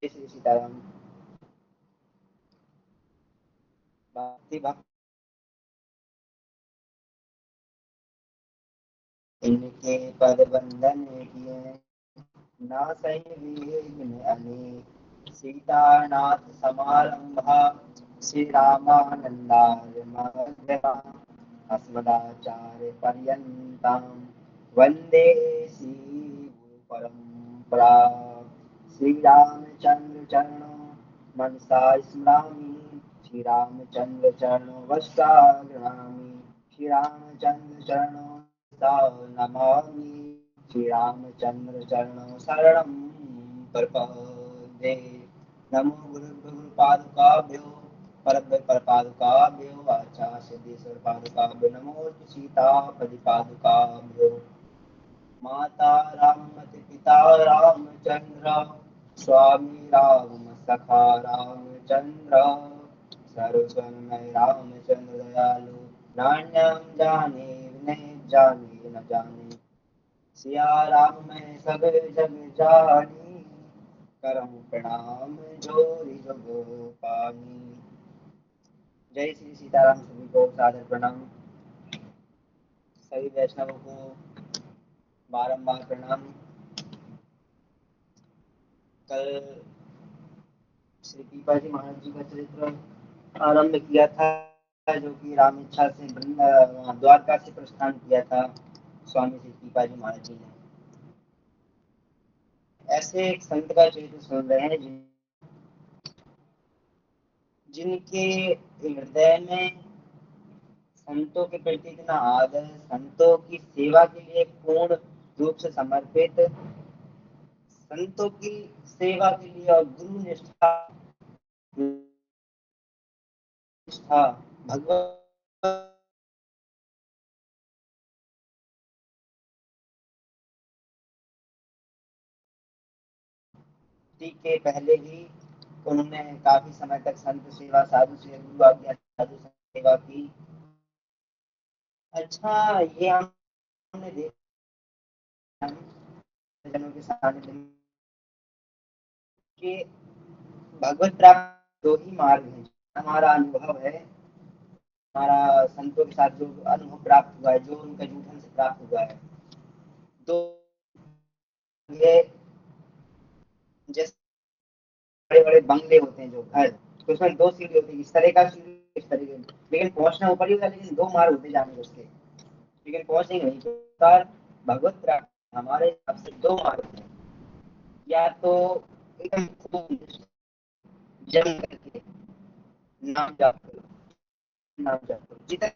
श्री सीताराम। भक्ति भक्त इनके पद बंधन किए, ना सही विघ्न अनेक। सीतानाथ समारंभा श्री रामानंदाय मध्यमा, अस्मदाचार्य पर्यंताम वंदे श्री गुरु परंपरा। श्री रामचंद्र चरणों मनसा स्मरामि, श्री रामचंद्र चरणों वत्साग्रामि, श्री रामचंद्र चरणों नमामि, श्री रामचंद्र चरणों शरणं प्रपद्ये। नमो गुरुभ्यो पादुकाभ्यो परपादुकाभ्यो आचार्य पादुकाभ्यो नमो सीतापति पादुकाभ्यो। माता राममति पिता रामचंद्र, स्वामी राम सखा रामचंद्र, सर्वस्वमय रामचंद्र दयालु, नान्यं जाने नहीं जाने न जाने। सिया राम मैं सब जग जानी, करम प्रणाम जोरी जग पानी। जय श्री सीताराम। सभी को सादर प्रणाम। सभी वैष्णवों को बारंबार प्रणाम। कल श्री पीपा जी महाराज जी का चरित्र आरंभ किया था, जो कि राम इच्छा से द्वारका से प्रस्थान किया था स्वामी श्री पीपा जी महाराज जी ने। ऐसे एक संत का चरित्र सुन रहे हैं जिनके हृदय में संतों के प्रति इतना आदर, संतों की सेवा के लिए पूर्ण रूप से समर्पित, संतों की सेवा के लिए और गुरु निष्ठा भगवत के पहले ही उन्होंने काफी समय तक संत सेवा, साधु सेवा, गुरु आज्ञा साधु सेवा की। अच्छा, ये हमने देखा जनों के सानिध्य में कि भगवत प्राप्त दो ही मार्ग है। हमारा अनुभव है, हमारा संतों के साथ जो अनुभव प्राप्त हुआ है, जो उनका जीवन से प्राप्त हुआ है, तो ये जैसे बड़े बड़े बंगले होते हैं जो घर, तो उसमें दो सीढ़ी होती है, इस तरह का सीढ़ी इस तरह की, लेकिन पहुंचना ऊपर ही होगा, लेकिन दो मार्ग होते जाने उसके, लेकिन पहुंचेंगे नहीं। तो भगवत प्राप्ति हमारे हिसाब से दो मार्ग हैं। या तो एकदम खूब जम करके नाम जाप करो, नाम जाप करो जितना,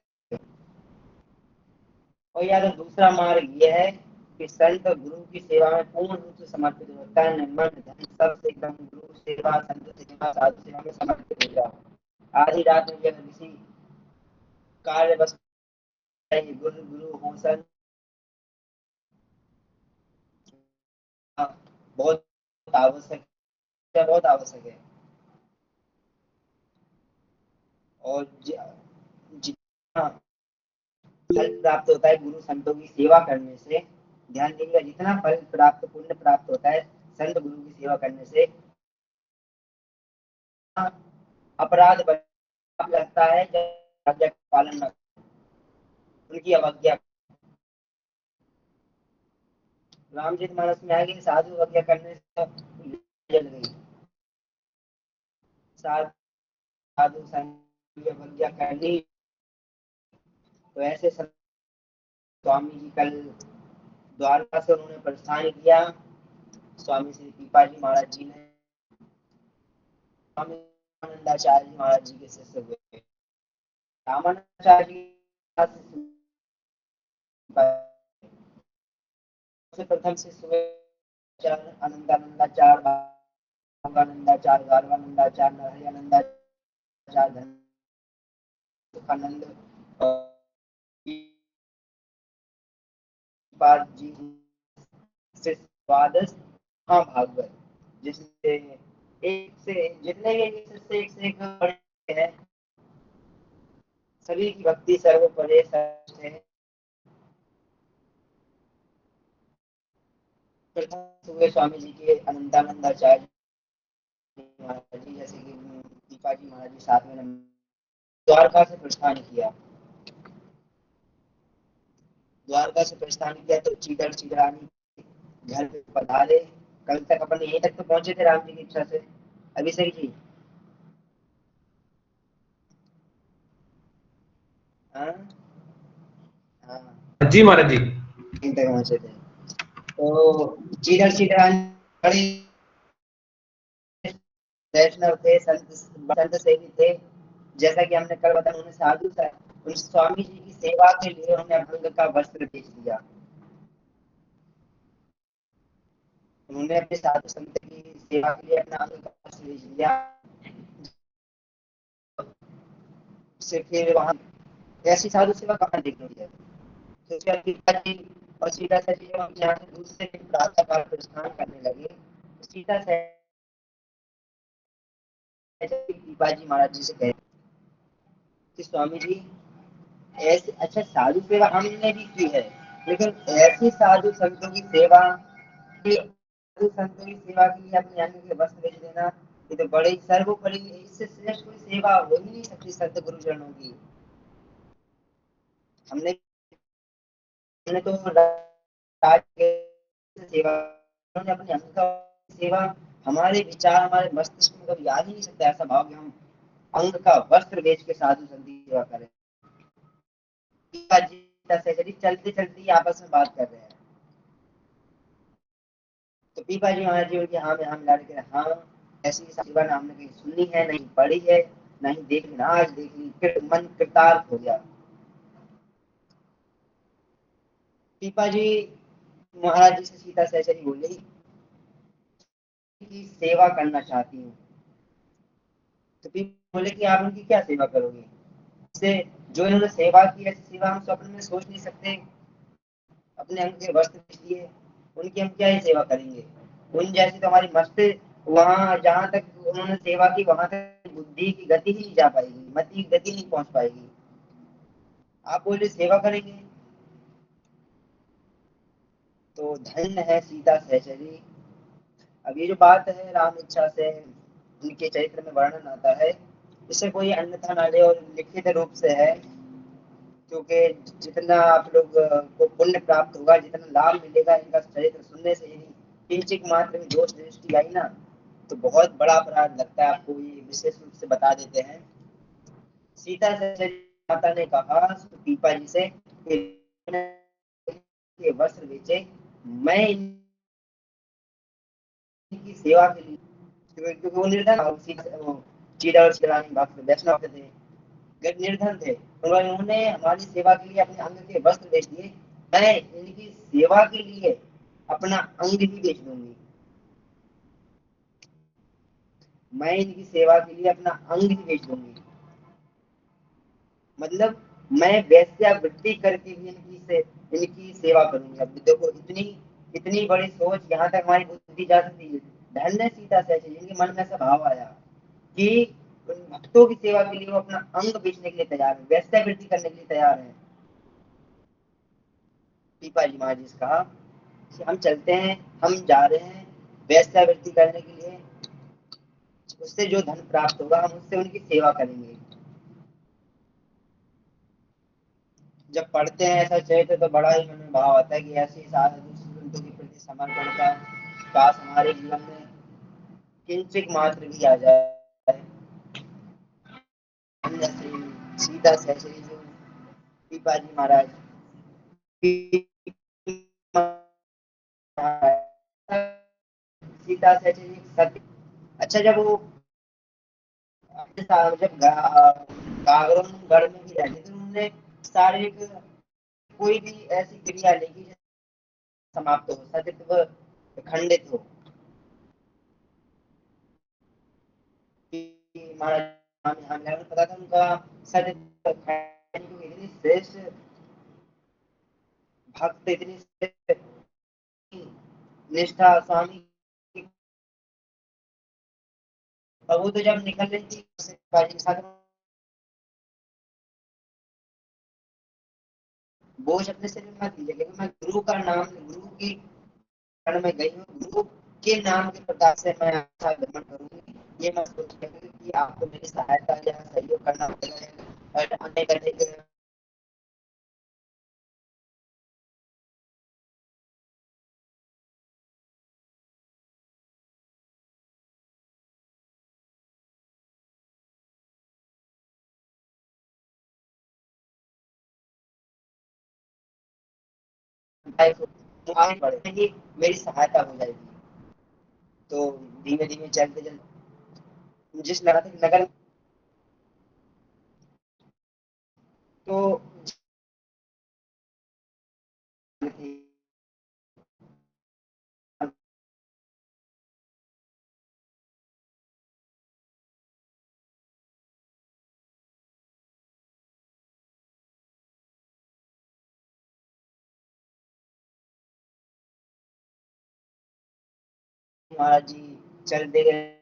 और या तो दूसरा मार्ग यह है कि संत और गुरु की सेवा में पूर्ण रूप से समर्पित होता है, मन धन सब से एकदम गुरु सेवा, संत सेवा, साधु सेवा में समर्पित हो जाओ। आधी रात में अगर किसी कार्य बस गुरु गुरु हो संत, बहुत आवश्यक है, बहुत आवश्यक है। और जितना फल प्राप्त होता है गुरु संतों की सेवा करने से, ध्यान दीजिएगा, जितना फल प्राप्त, पुण्य प्राप्त होता है संत गुरु की सेवा करने से, अपराध लगता है जब आज्ञा का पालन न, उनकी अवज्ञा। रामचरित मानस में आएगी, साधु अवज्ञा करने से जल गई, साधु संत की अवज्ञा करनी। तो ऐसे स्वामी जी कल द्वारका से उन्होंने प्रस्थान किया। स्वामी श्री पीपा जी महाराज जी ने स्वामी रामानंदाचार्य जी महाराज जी के शिष्य हुए। रामानंदाचार्य जी से प्रथम शिष्य हुए अनंतानंदाचार्य, भोगानंदाचार्य, गार्वानंदाचार्य, नरहरियानंदाचार्य, धनसुखानंद जी से द्वादश महाभागवत, जिससे एक से जितने भी एक से एक बड़े हैं, सभी की भक्ति सर्वोपरि सर्वश्रेष्ठ है। प्रथम हुए स्वामी जी के अनंतानंदाचार्य, महाराज जी, जैसे कि पिताजी महाराज जी 7वें नंबर द्वारका से प्रस्थान किया। द्वारका से प्रस्थान किया तो चीटर चीतरानी घर पे पधारे। कल तक अपन यहीं तक तो पहुंचे थे राम जी की इच्छा से। अभिषेक जी। हाँ हाँ, जी महाराज जी। यहीं तक पहुंचे थे। तो चीटर चीतरानी बड़े वैष्णव थे, संत सेवी थे। जैसा कि हमने कल बताया, उन्होंने साधु सा उन स्वामी जी की सेवा के लिए उन्होंने अंग का वस्त्र बेच दिया। उन्होंने अपने साधु संत की सेवा के लिए अपना अंग का वस्त्र बेच दिया। से फिर वहां ऐसी साधु सेवा कहाँ देखने मिली है। तो उसके बाद पिताजी और सीता सती जब हम यहाँ से दूसरे दिन प्रातः काल प्रस्थान करने लगे, तो सीता सती पिताजी महाराज जी से कहे कि स्वामी जी, ऐसे अच्छा साधु सेवा हमने भी की है, लेकिन ऐसी साधु संतों की सेवा, साधु संतों की सेवा के लिए अपने अंग के वस्त्र बेच देना, ये तो बड़े ही सर्वोपरि, इससे श्रेष्ठ कोई सेवा हो ही नहीं सकती संत गुरुजनों की। हमने हमने तो राज के सेवा, उन्होंने अपने अंग का सेवा, हमारे विचार हमारे मस्तिष्क में कभी आ ही नहीं सकता ऐसा भाव कि हम अंग का वस्त्र बेच के साधु संत की सेवा करें। चलते चलते ही आपस में बात कर रहे हैं। तो पीपा जी महाराज जी उनके हाँ में हाँ मिला के, हाँ ऐसी सेवा ना हमने कहीं सुनी है, नहीं पढ़ी है, नहीं देखी, ना आज देख ली, फिर मन कृतार्थ हो गया। पीपा जी महाराज जी से सीता सहचरी बोली की सेवा करना चाहती हूँ। तो पीपा बोले कि आप उनकी क्या सेवा करोगे। से जो इन्होंने सेवा की, ऐसी सेवा हम स्वप्न में सोच नहीं सकते। अपने अंग के वस्त्र बेच दिए, उनकी हम क्या ही सेवा करेंगे। उन जैसी तो हमारी मस्त, वहां जहां तक उन्होंने सेवा की वहां तक बुद्धि की गति ही नहीं जा पाएगी, मति की गति नहीं पहुंच पाएगी। आप बोले सेवा करेंगे। तो धन्य है सीता सहचरी। अब ये जो बात है राम इच्छा से उनके चरित्र में वर्णन आता है, इसे कोई अन्यथा ना ले और लिखित रूप से है। क्योंकि जितना आप लोग को पुण्य प्राप्त होगा, जितना लाभ मिलेगा इनका चरित्र सुनने से, यदि किंचित मात्र में दोष दृष्टि आई ना, तो बहुत बड़ा अपराध लगता है। आपको ये विशेष रूप से बता देते हैं। सीता से माता ने कहा पीपा जी से कि वस्त्र बेचे, मैं इनकी सेवा के लिए, क्योंकि वो निर्धन चीरा और चिरानी भक्त वैष्णव थे, निर्धन थे, उन्होंने हमारी सेवा के लिए अपने अंग के वस्त्र बेच दिए। मैं इनकी सेवा के लिए अपना अंग भी बेच दूंगी। मैं इनकी सेवा के लिए अपना अंग भी बेच दूंगी। मतलब मैं वैश्यावृत्ति करके भी इनकी सेवा करूंगी। अब देखो इतनी इतनी बड़ी सोच, यहाँ तक हमारी बुद्धि जा सकती है। धन्य सीता सहचरी, इनके मन में ऐसा भाव आया कि उन भक्तों की सेवा के लिए वो अपना अंग बेचने के लिए तैयार है, वैश्यावृत्ति करने के लिए तैयार है। पीपा जी महाराज जी से कहा कि हम चलते हैं, हम जा रहे हैं वैश्यावृत्ति करने के लिए, उससे जो धन प्राप्त होगा हम उससे उनकी सेवा करेंगे। जब पढ़ते हैं ऐसा चरित्र तो बड़ा ही मन में भाव आता है कि ऐसी साधु संतों के प्रति समर्पण का काश हमारे जीवन में किंचित मात्र भी आ जाए। जैसे सीता सहचरी जो पीपा जी महाराज, सीता सहचरी सत्य। अच्छा जब वो जब गागरन गढ़ में भी रहते थे, उन्होंने शारीरिक कोई भी ऐसी क्रिया नहीं की समाप्त हो, सतीत्व खंडित हो। महाराज हमें पता था उनका सतीत्व इतनी श्रेष्ठ भक्त, इतनी श्रेष्ठ निष्ठा स्वामी की। और वो तो जब निकल रही थी के साथ, बोझ अपने सिर में मत लीजिए, लेकिन मैं गुरु का नाम, गुरु की शरण में गई हूँ, गुरु के नाम के प्रताप से मैं आपका भ्रमण करूंगी, ये मत सोचिएगा कि आपको मेरी सहायता या सहयोग करना पड़ेगा और अन्य करने के आगे बढ़ेंगे, मेरी सहायता हो जाएगी। तो धीमे धीमे चलते चलते जिस नगर तो महाराज जी चलते गए,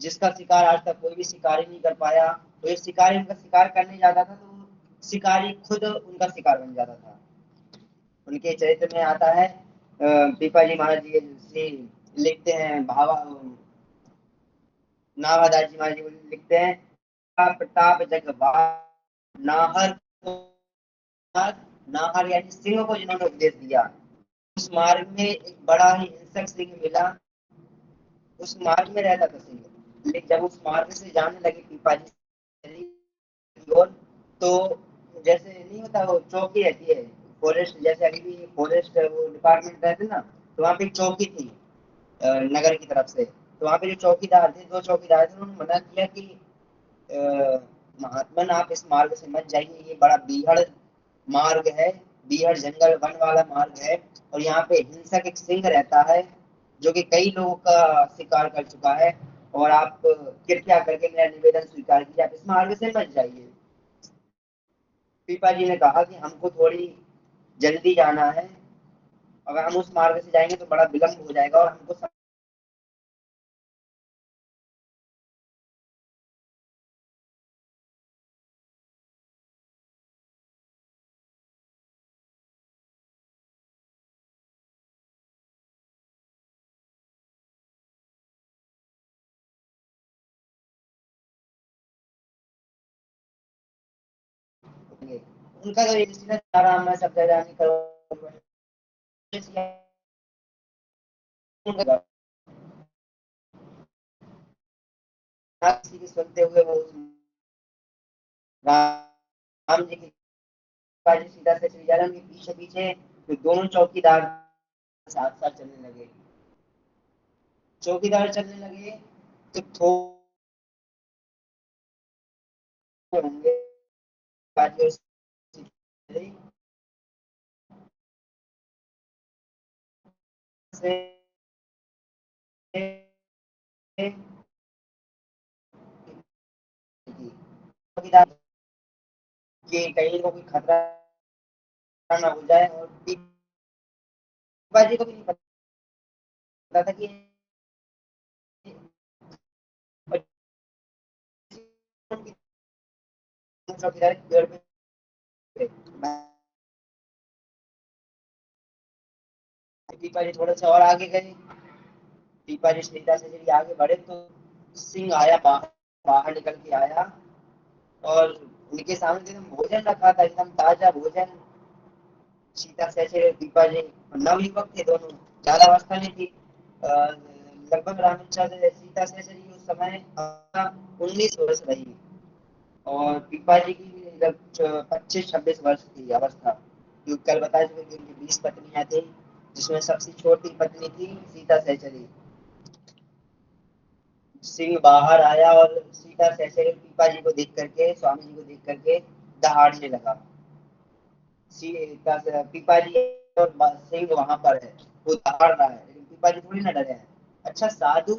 जिसका शिकार आज तक कोई भी शिकारी नहीं कर पाया, तो ये शिकारी उनका शिकार करने जाता था तो शिकारी खुद उनका शिकार बन जाता था। उनके चरित्र में आता है पीपा जी महाराज जी से लिखते हैं भावा नाभादास जी महाराज जी लिखते हैं प्रताप जगवार नाहर नाहर यानी सिंह को जिन्होंने उपदेश दिया, उस मार्ग में एक बड़ा ही हिंसक सिंह मिला, उस मार्ग में रहता था सिंह, लेकिन जब उस मार्ग से जाने लगे पीपाजी की ओर, तो जैसे नहीं होता वो चौकी रहती है फॉरेस्ट, जैसे अभी भी फॉरेस्ट वो डिपार्टमेंट रहते ना, तो वहाँ पे एक चौकी थी नगर की तरफ से, तो वहाँ पे जो चौकीदार थे, दो चौकीदार थे, उन्होंने मना किया कि महात्मन आप इस मार्ग से मत जाइए, ये बड़ा बीहड़ मार्ग है, बीहड़ जंगल वन वाला मार्ग है, और यहाँ पे हिंसक एक सिंह रहता है जो कि कई लोगों का शिकार कर चुका है, और आप कृपया करके मेरा निवेदन स्वीकार कीजिए, आप इस मार्ग से मत जाइए। पीपा जी ने कहा कि हमको थोड़ी जल्दी जाना है, अगर हम उस मार्ग से जाएंगे तो बड़ा विलम्ब हो जाएगा और हमको समय उनका जो इंसिडेंट रहा, मैं सब जगह नहीं करूँगा, किसी की सुनते हुए वो राम जी की बाजी सीधा से श्री जन्म के पीछे पीछे तो दोनों चौकीदार साथ साथ चलने लगे, चौकीदार चलने लगे तो थोड़े होंगे बाजी से चौकीदार के कहीं को कोई खतरा ना हो जाए, और बाजी को भी नहीं पता था कि चौकीदार पेड़ पे पीपा जी थोड़ा सा और आगे गए, पीपा जी सीधा से चलिए आगे बढ़े तो सिंह आया, बाहर निकल के आया, और उनके सामने एकदम भोजन रखा था, एकदम ताजा भोजन। सीता सैसे दीपा जी नवयुवक थे दोनों, ज्यादा अवस्था नहीं थी, लगभग रामेश्वर सीता सैसे जी उस समय 19 वर्ष रही, और पीपा जी की 25-26 वर्ष की अवस्था, क्योंकि कल बताया चुके कि उनकी 20 पत्नियां थी, जिसमें सबसे छोटी पत्नी थी सीता सहचरी। सिंह बाहर आया और सीता सहचरी पीपा जी को देख करके, स्वामी जी को देख करके दहाड़ने लगा। पीपा जी और सिंह वहां पर है, वो दहाड़ रहा है, लेकिन पीपा जी थोड़ी ना डरे हैं। अच्छा साधु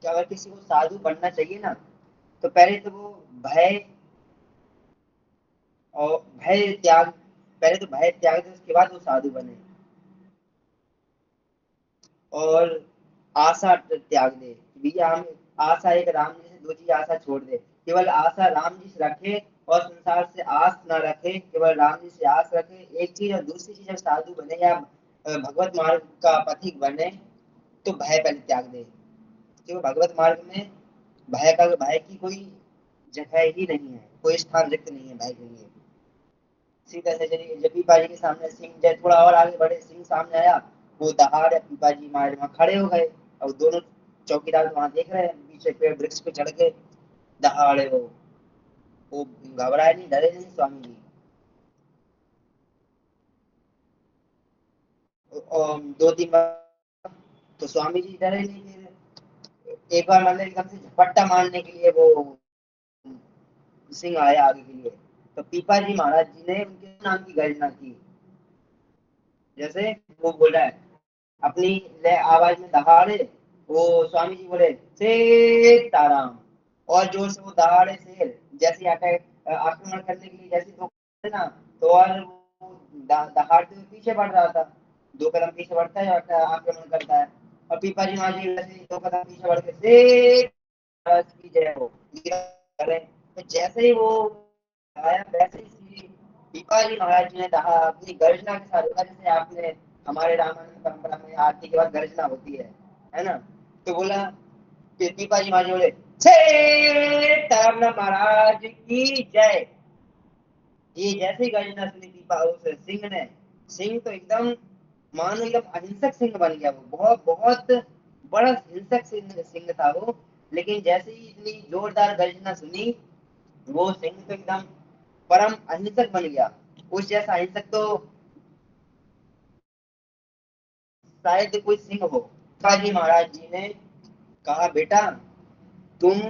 कि अगर किसी को साधु बनना चाहिए ना, तो पहले तो वो भय और भय त्याग, पहले तो भय त्याग दे, उसके बाद वो साधु बने। और आशा त्याग दे, भैया हम आशा एक राम जी से, दूसरी आशा छोड़ दे, केवल आशा राम जी से रखे और संसार से आस ना रखे, केवल राम जी से आस रखे, एक चीज। और दूसरी चीज, जब साधु बने या भगवत मार्ग का पथिक बने, तो भय पहले त्याग दे, क्योंकि भगवत मार्ग में भय की कोई जगह ही नहीं है, कोई स्थान रिक्त नहीं है भय के लिए। सीधा से चलिए, जब पीपा जी के सामने सिंह, जब थोड़ा और आगे बढ़े, सिंह सामने आया, वो दहाड़ पीपा जी महाराज वहां खड़े हो गए, और दोनों चौकीदार वहां देख रहे हैं, पीछे पेड़ वृक्ष पे चढ़ के दहाड़े वो घबराए नहीं, डरे नहीं स्वामी जी। और दो तीन बार तो स्वामी जी डरे नहीं, फिर एक बार मतलब एकदम से झपट्टा मारने के लिए वो सिंह आया आगे के लिए, तो पीपा जी महाराज जी ने उनके नाम की गर्जना की। जैसे वो बोल रहा है अपनी ले आवाज में दहाड़े, वो स्वामी जी बोले सीताराम, और जोर से वो दहाड़े शेर, जैसे आक्रमण करने के लिए जैसे दो कदम ना, तो और वो दहाड़ते हुए पीछे बढ़ रहा था, दो कदम पीछे बढ़ता है और आक्रमण करता है। और पीपा जी महाराज जी वैसे ही दो कदम पीछे बढ़ के शेर की जय हो कर रहे हैं। तो जैसे ही वो आया, वैसे ही पीपा जी महाराज जी ने कहा अपनी गर्जना के साथ, होगा जैसे आपने हमारे रामायण परंपरा में आरती के बाद गर्जना होती है ना, तो बोला पीपा जी महाराज बोले छे तारना महाराज की जय। ये जैसे ही गर्जना सुनी पीपा उस सिंह ने, सिंह तो एकदम मानो एकदम अहिंसक सिंह बन गया, वो बहुत बहुत बड़ा हिंसक सिंह सिंह था वो। लेकिन जैसे ही इतनी जोरदार गर्जना सुनी, वो सिंह तो एकदम परम अहिंसक बन गया। उस जैसा अहिंसक तो शायद कोई सिंह हो। शिवाजी महाराज जी ने कहा बेटा तुम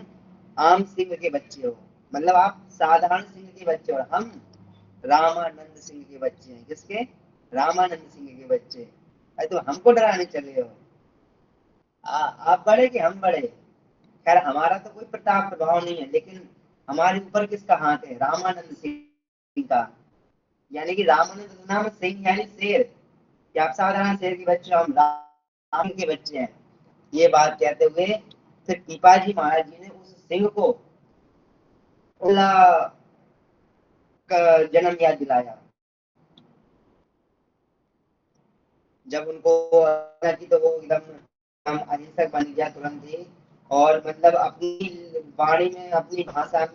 आम सिंह के बच्चे हो, मतलब आप साधारण सिंह के बच्चे हो, और हम रामानंद सिंह के बच्चे हैं। किसके? रामानंद सिंह के बच्चे। अरे तो हमको डराने चले हो? आप बड़े कि हम बड़े? खैर हमारा तो कोई प्रताप प्रभाव नहीं है, लेकिन हमारे ऊपर किसका हाथ है? रामानंद सिंह का। यानी कि रामानंद नाम सिंह यानी शेर, कि आप साधारण शेर के बच्चे हो, हम राम के बच्चे हैं। ये बात कहते हुए फिर पिपाजी महाराज जी ने उस सिंह को अल्लाह का जन्म याद दिलाया। जब उनको की, तो वो एकदम अहिंसक बन गया तुरंत ही, और मतलब अपनी वाणी में, अपनी भाषा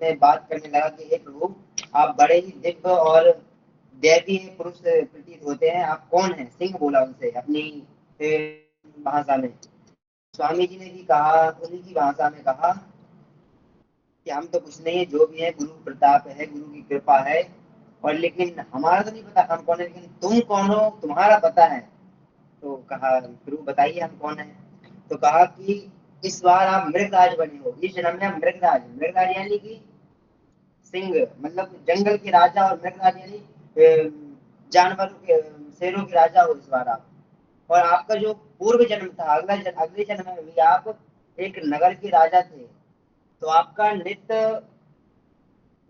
में बात करने लगा कि हे प्रभु, आप बड़े ही दिव्य और दैवीय पुरुष प्रतीत होते हैं, आप कौन हैं? सिंह बोला उनसे अपनी भाषा में। स्वामी जी ने भी कहा, उन्हीं की भाषा में कहा कि हम तो कुछ नहीं है, जो भी है गुरु प्रताप है, गुरु की कृपा है, और लेकिन हमारा तो नहीं पता हम कौन है, लेकिन तुम कौन हो तुम्हारा पता है। तो कहा गुरु बताइए हम कौन है। तो कहा कि इस बार आप मृगराज बने हो, इस जन्म में आप मृगराज। मृगराज यानी कि सिंह, मतलब जंगल के राजा, और मृगराज यानी जानवरों के, शेरों के राजा हो इस बार आप। और आपका जो पूर्व जन्म था, अगले जन्म में भी आप एक नगर के राजा थे। तो आपका नित्य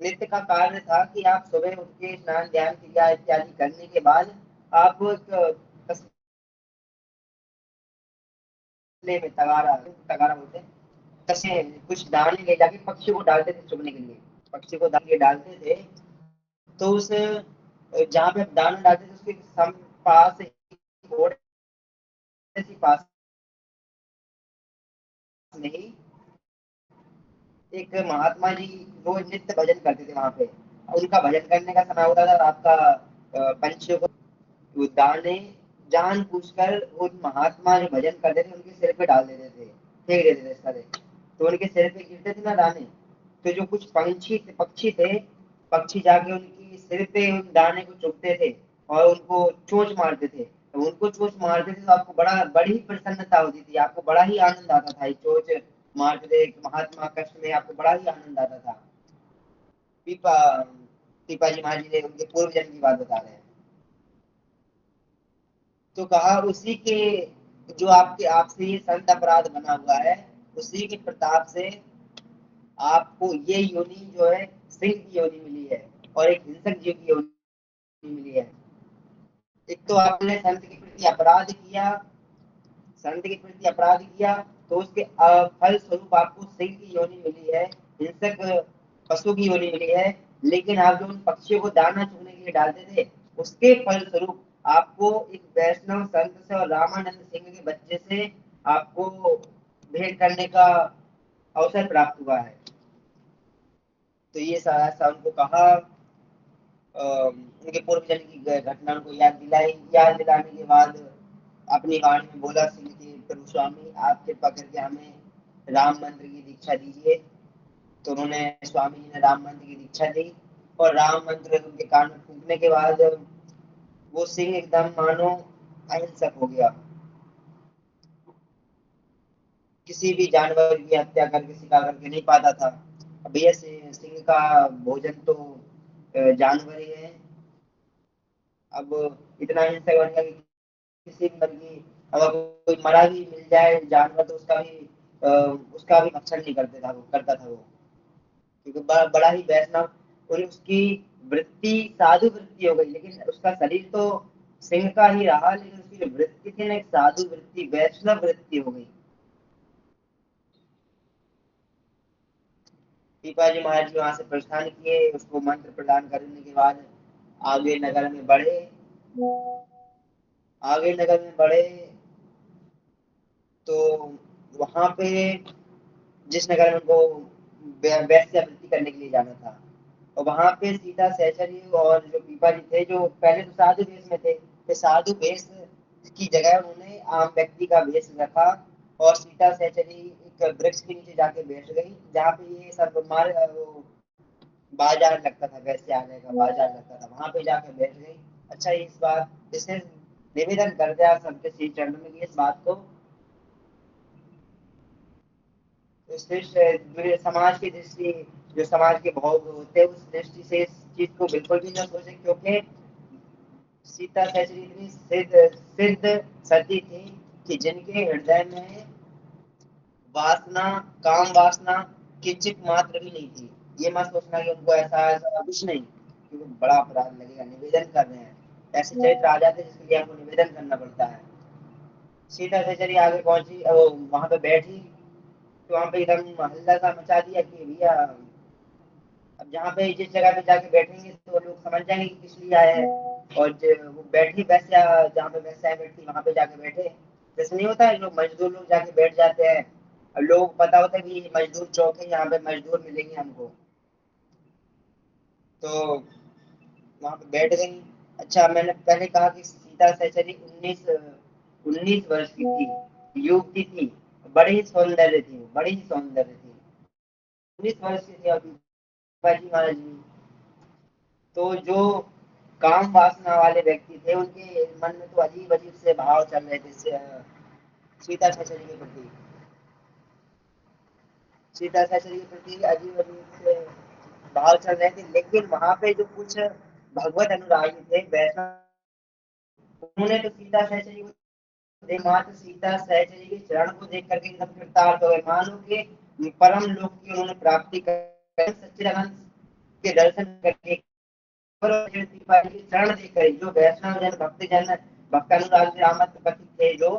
नित्य का कार्य था कि आप सुबह उठ के स्नान ध्यान क्रिया इत्यादि करने के बाद आप एक तसले में, तगारा तगारा बोलते हैं, तसे कुछ दाने ले जाके पक्षी को डालते थे चुगने के लिए, पक्षी को दाने डालते थे। तो उस जहाँ पे दाना डालते थे उसके पास ही, थोड़े से पास में ही एक महात्मा जी रोज नित्य भजन करते थे वहां पे। उनका भजन करने का समय होता था, और आपका पंछियों को वो दाने जान पूछकर उन महात्मा जो भजन करते थे उनके सिर पे डाल देते थे, फेंक देते थे इस तरह। तो उनके सिर पे गिरते थे ना दाने, तो जो कुछ पक्षी थे, पक्षी जाके उनकी सिर पे उन दाने को चुगते थे और उनको चोंच मारते थे। तो उनको चोंच मारते थे तो आपको बड़ी ही प्रसन्नता होती थी, आपको बड़ा ही आनंद आता था। ये चोंच मारते थे महात्मा कष्ट में, आपको बड़ा ही आनंद आता था। पीपा पीपा जी महाराज जी ने उनके पूर्व जन्म की बात बता रहे हैं। तो कहा उसी के, जो आपके आपसे ये संत अपराध बना हुआ है, उसी के प्रताप से आपको ये योनि जो है सिंह की योनि मिली है और एक हिंसक जीव की योनि मिली है। एक तो आपने संत के प्रति अपराध किया, संत के प्रति अपराध किया, तो उसके फल स्वरूप आपको सिंह की योनि मिली है, हिंसक पशु की योनि मिली है। लेकिन आप जो उन पक्षियों को दाना चुगने के लिए डालते थे, उसके फल स्वरूप आपको एक वैष्णव संत से और रामानंद सिंह के बच्चे से आपको भेंट करने का अवसर प्राप्त हुआ है। तो ये सारा सा उनको कहा, उनके पूर्व जन्म की घटना को याद दिलाई। याद दिलाने के बाद अपनी वाणी में बोला, सिंह के प्रभु स्वामी आप कृपा करके हमें राम मंत्र की दीक्षा दीजिए। तो उन्होंने, स्वामी जी ने राम मंत्र की दीक्षा दी और राम मंत्र उनके कान में फूंकने के बाद वो सिंह एकदम मानो अहिंसक हो गया। किसी भी जानवर की हत्या करके शिकार करके नहीं पाता था। अब ये सिंह का भोजन तो जानवर ही है। अब इतना हिंसक बन गया कि किसी भी वर्गी अगर कोई मरा भी मिल जाए जानवर तो उसका भी भक्षण नहीं करता था वो, क्योंकि बड़ा ही वैष्णव। और उसकी वृत्ति साधु वृत्ति हो गई, लेकिन उसका शरीर तो सिंह का ही रहा, लेकिन उसकी जो वृत्ति थी ना, एक साधु वृत्ति वैष्णव वृत्ति हो गई। पीपाजी महाराज जी वहां से प्रस्थान किए, उसको मंत्र प्रदान करने के बाद आगे नगर में बढ़े। आगे नगर में बढ़े तो वहां पे जिस नगर में उनको वैश्यावृत्ति करने के लिए जाना था, और वहां पे सीता सहचरी और जो पीपा जी थे, जो पहले तो साधु वेश में थे, तो साधु वेश की जगह उन्होंने आम व्यक्ति का वेश रखा। और सीता सहचरी एक वृक्ष के नीचे जाके बैठ गई, जहाँ पे ये सब बाजार लगता था, वैश्यालय का बाजार लगता था, वहां पे जाके बैठ गई। अच्छा, इस बात इसने निवेदन कर दिया सबके श्री चरण में कि इस बात को समाज की दृष्टि, जो समाज के भोग होते हैं उस दृष्टि से इस चीज को बिल्कुल भी न सोचे, क्योंकि सीता सहचरी इतनी सिद्ध सिद्ध सती थी कि जिनके हृदय में वासना, काम वासना किंचित मात्र भी नहीं थी। ये मत सोचना कि उनको ऐसा ऐसा कुछ नहीं, क्योंकि बड़ा अपराध लगेगा। निवेदन कर रहे हैं, ऐसे चरित्र आ जाते हैं जिसके लिए हमको निवेदन करना पड़ता है। सीता सहचरी आगे पहुंची, वहां पे बैठी, तो वहां पे एकदम हल्ला सा मचा दिया कि भैया, अब जहाँ पे जिस जगह पे जाके बैठेंगे तो लोग समझ जाएंगे कि किस लिए आए हैं। और वो बैठी वैसे, जहाँ पे वैसे बैठी वहां पे जाके बैठे। जैसे नहीं होता है, लोग मजदूर लोग जाके बैठ जाते हैं, और लोग पता होता है कि ये मजदूर चौक है, यहाँ पे मजदूर मिलेंगे हमको, तो वहां पे बैठ गई। अच्छा, मैंने पहले कहा कि सीता सहचरी 19 वर्ष की थी, युवती थी, बड़े ही सौंदर्य थी, बड़ी ही सौंदर्य थी। 19 वर्ष की थी अभी शिवाजी महाराज जी। तो जो काम वासना वाले व्यक्ति थे, उनके मन में तो अजीब अजीब से भाव चल रहे थे सीता सहचरी के प्रति। सीता सहचरी के प्रति अजीब अजीब से भाव चल रहे थे, लेकिन वहां पे जो कुछ भगवत अनुरागी थे वैष्णव, उन्होंने तो सीता सहचरी को मात्र सीता सहचरी के चरण को देख करके एकदम कृतार्थ हो गए, मानो कि परम लोक की उन्होंने प्राप्ति कर, सच्चिदानंद के दर्शन करके चरण देख कर, जो वैष्णव जन भक्त जन भक्तानुराग रामत पति थे, जो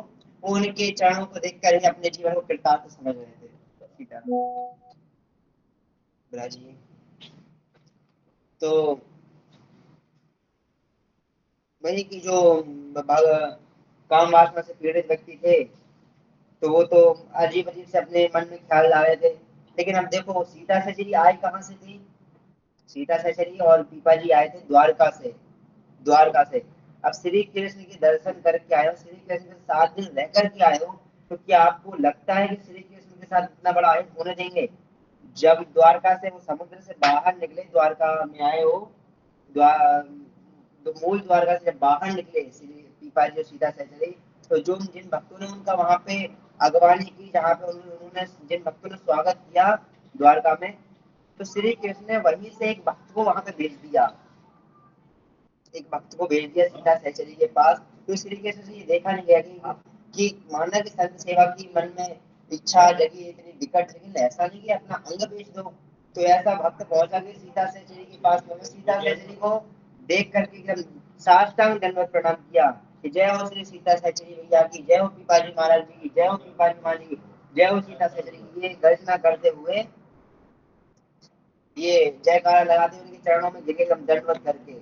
उनके चरणों को देखकर ही अपने जीवन को कृतार्थ समझ रहे थे। सीता ब्राजी, तो वही की जो काम वासना से पीड़ित व्यक्ति थे, तो वो तो अजीब अजीब से अपने मन में ख्याल ला रहे थे। लेकिन अब देखो, सीता सहचरी आई कहाँ से थी? सीता सहचरी और पीपा जी आए थे द्वारका से, द्वारका से। अब श्री कृष्ण के दर्शन करके आए हो, श्री कृष्ण के 7 दिन रह करके आए हो, तो क्या आपको लगता है कि श्री कृष्ण के साथ इतना बड़ा आयुष होने देंगे? जब द्वारका से वो समुद्र से बाहर निकले, द्वारका में आए हो, द्वार तो मूल द्वारका से जब बाहर निकले श्री पीपाजी और सीता सहचरी, तो जो जिन भक्तों ने उनका वहां पे अगवानी की, जहाँ पे उन्होंने जिन भक्तों ने स्वागत किया द्वारका में, तो श्री कृष्ण ने वहीं से एक भक्त को वहां पे भेज दिया, एक भक्त को भेज दिया सीता सहचरी के पास। तो श्री कृष्ण से ये देखा नहीं गया कि मानव की संत सेवा की मन में इच्छा जगी इतनी विकट, लेकिन ऐसा नहीं कि अपना अंग बेच दो। तो ऐसा भक्त पहुंचा कि सीता सहचरी के पास में, सीता सहचरी को देख करके एकदम साष्टांग दंडवत प्रणाम किया कि जय हो श्री सीता सहचरी भैया की, जय हो पीपाजी महाराज जी की, जय हो पीपाजी माँ जी की, जय हो सीता सहचरी की, ये गर्जना करते हुए ये जयकारा लगाते हुए उनके चरणों में गिरे एकदम दंडवत करके।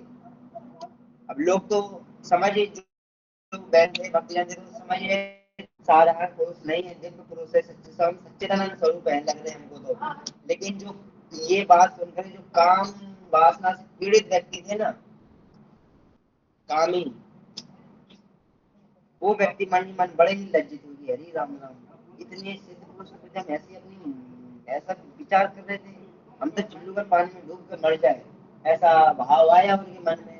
अब लोग तो समझ ही, जो बैठे भक्तजन थे तो समझ ये साधारण पुरुष नहीं है, दिव्य पुरुष है, सच्चिदानंद स्वरूप है लग रहे हैं हमको तो। लेकिन जो ये बात सुनकर जो काम वासना से पीड़ित व्यक्ति थे ना, कामी, वो व्यक्ति मन ही मन बड़े ही लज्जित हुए, हरि राम राम, इतने सिद्ध पुरुष के प्रति हम ऐसी अपनी ऐसा विचार कर रहे थे, हम तो चुल्लू में पानी में डूब कर मर जाए, ऐसा भाव आया उनके मन में।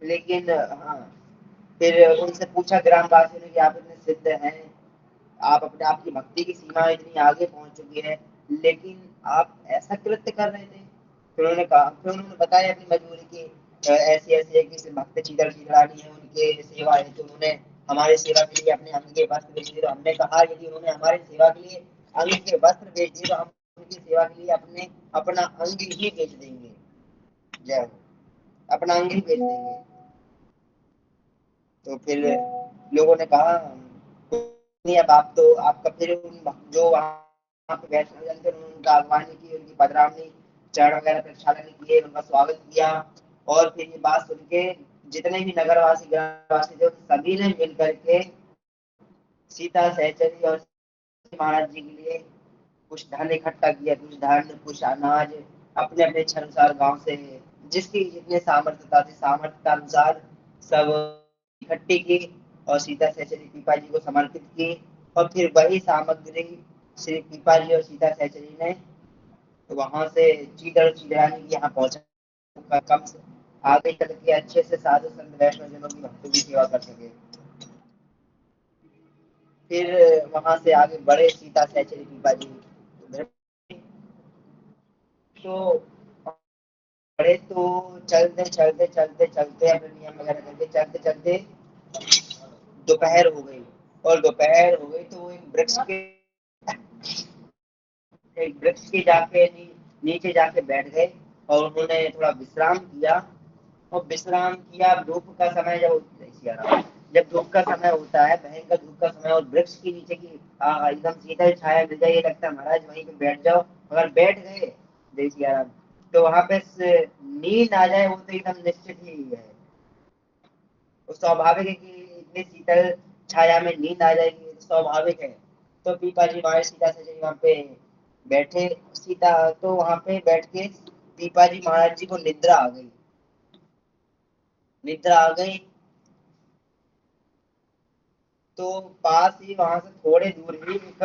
लेकिन हाँ, फिर उनसे पूछा ग्रामवासियों ने कि आप इतने सिद्ध हैं, आप अपने आप की भक्ति की सीमा इतनी आगे पहुंच चुकी है, लेकिन आप ऐसा कृत्य कर रहे थे। फिर उन्होंने कहा, फिर उन्होंने बताया अपनी मजबूरी की, ऐसी ऐसी है कि भक्त चीदड़ चीदड़ानी है, उनके सेवा है तो उन्होंने हमारे सेवा के लिए अपने अंग के वस्त्र बेच दिए। तो हमने कहा यदि उन्होंने हमारी सेवा के लिए अंग के वस्त्र बेच दिए तो हम उनकी सेवा के लिए अपने अपना अंग ही बेच देंगे। जय हो। अपना अंग ही बेच देंगे। तो फिर लोगों ने कहा नहीं, अब आप तो आपका फिर जो वहाँ पे वैष्णव जन थे उनका अगवानी की, उनकी पधरावनी, चरण वगैरह प्रक्षालन किए, उनका स्वागत किया। और फिर ये बात सुन के जितने भी नगरवासी ग्रामवासी थे सभी ने मिल करके सीता सहचरी और महाराज जी के लिए कुछ धन इकट्ठा किया, कुछ धन कुछ अनाज अपने अपने अनुसार गांव से जिसकी जितने सामर्थ्यता थी सामर्थ्य अनुसार सब इकट्ठी की और सीता सहचरी पीपा जी को समर्पित की। और फिर वही सामग्री श्री पीपा जी और सीता सहचरी ने वहां से चीदड़ चिड़ानी यहाँ पहुंचा, कम से आगे चल के अच्छे से साधु संत वैष्णव जनों की भक्तों की सेवा कर सके। फिर वहां से आगे बढ़े सीता सहचरी पीपा जी, तो बड़े तो चलते चलते चलते चलते अपने नियम वगैरह करके चलते चलते दोपहर हो गई। और दोपहर हो गई तो वो एक वृक्ष के जाके नीचे जाके बैठ गए और उन्होंने थोड़ा विश्राम किया। और विश्राम किया, धूप का समय जब धूप का समय होता है, भयंकर धूप का समय, और वृक्ष के नीचे की एकदम शीतल छाया मिल जाए, ये लगता है महाराज वहीं पे बैठ जाओ। अगर बैठ गए देखिए आराम, तो वहां पे नींद आ जाए वो तो एकदम निश्चित ही है। वो स्वाभाविक है कि इतनी शीतल छाया में नींद आ जाएगी, स्वाभाविक है। तो पीपा जी हमारे सीता से वहां पे बैठे, सीता तो वहां पे बैठ के पीपा जी महाराज जी को निद्रा आ गई, निद्रा आ गई। तो पास ही वहां से थोड़े दूर ही एक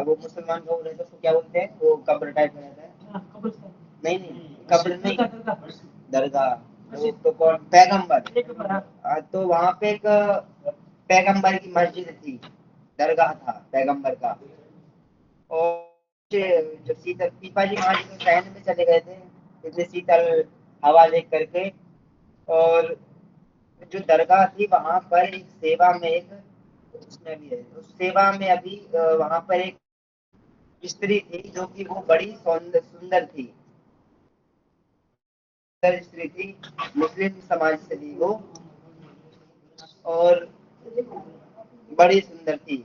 वो मुसलमान लोग रहते हैं, उसको क्या बोलते हैं, वो कब्र टाइप में रहता है, नहीं नहीं कब्र नहीं, दरगाह, वो तो कौन, पैगंबर। तो वहां पे एक पैगंबर की मस्जिद थी, दरगाह था पैगंबर का। और जब शीतल पीपा जी महाराज तो शहर में चले गए थे इतने शीतल हवा देख करके। और जो दरगाह थी वहां पर एक सेवा में एक, उसमें भी है उस सेवा में अभी वहां पर एक स्त्री थी जो कि वो बड़ी सुंदर सुंदर थी, सुंदर स्त्री थी, मुस्लिम समाज से थी वो, और बड़ी सुंदर थी।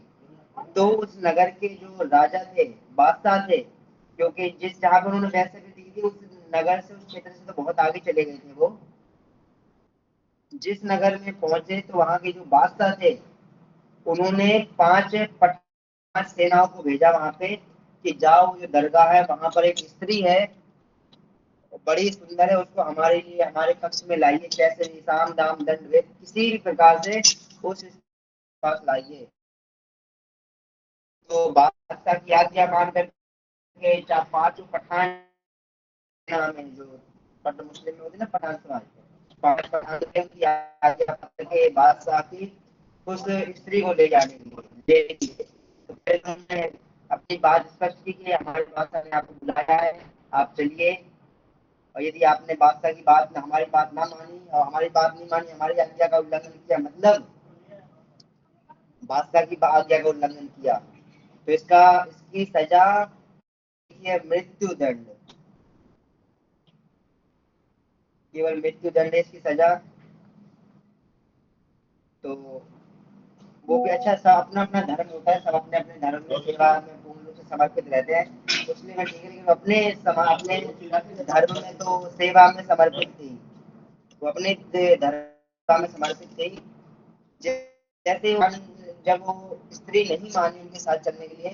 तो उस नगर के जो राजा थे, बादशाह थे, क्योंकि जिस जहां पर उन्होंने वैसे भी दी थी उस नगर से, उस क्षेत्र से तो बहुत आगे चले गए थे वो। जिस नगर में पहुंचे तो वहां के जो बादशाह थे उन्होंने पांच सेनाओं को भेजा वहां पे कि जाओ जो दरगाह है वहां पर एक स्त्री है, बड़ी सुंदर है, उसको हमारे लिए हमारे पक्ष में लाइए, कैसे भी साम दाम दंड भेद किसी भी प्रकार से उस पास लाइए। तो बादशाह की आज्ञा मान करके पांचों पठान नाम है जो पट मुस्लिम में होते ना पठान समाज, पांच पठान की आज्ञा करके बादशाह की उस स्त्री को ले जाने के लिए ले लिए। तो फिर उन्होंने अपनी बात स्पष्ट की कि हमारे बादशाह ने आपको बुलाया है, आप चलिए। और यदि आपने बादशाह की बात हमारी बात ना मानी और हमारी बात नहीं मानी, हमारी आज्ञा का उल्लंघन किया, मतलब बादशाह की आज्ञा का उल्लंघन किया, तो इसका इसकी सजा है मृत्यु दंड। केवल मृत्यु दंड है इसकी सजा। तो वो भी अच्छा, सब अपना अपना धर्म होता है, सब अपने अपने धर्म में सेवा में पूर्ण रूप से समर्पित रहते हैं। मुस्लिम है ठीक है, लेकिन वो अपने अपने धर्म में तो सेवा में समर्पित थी, वो अपने धर्म में समर्पित थी। जैसे जब वो स्त्री नहीं मानी उनके साथ चलने के लिए,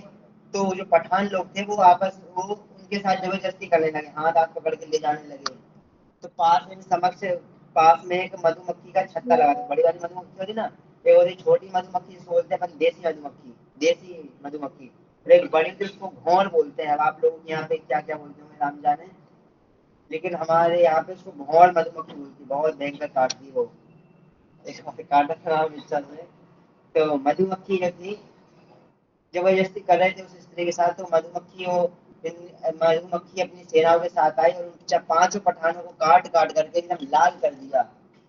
तो जो पठान लोग थे वो उनके साथ जबरदस्ती करने लगे, हाथ हाथ पकड़ के ले जाने लगे। तो पास में एक मधुमक्खी का छत्ता लगा था, बड़ी वाली मधुमक्खी होती ना, एक होती छोटी मधुमक्खी जिसको बोलते हैं अपन देसी मधुमक्खी, देसी मधुमक्खी, और एक बड़ी थी उसको भौर बोलते हैं। अब आप लोग यहाँ पे क्या क्या बोलते हैं राम जाने, लेकिन हमारे यहाँ पे उसको भौर मधुमक्खी बोलती, बहुत भयंकर काटती वो, एक काटा था नाम इस में। तो मधुमक्खी जो थी, जबरदस्ती कर रहे थे उस स्त्री के साथ, तो मधुमक्खी अपनी सेनाओं के साथ आई और उन पांचों पठानों को काट काट करके एकदम लाल कर दिया,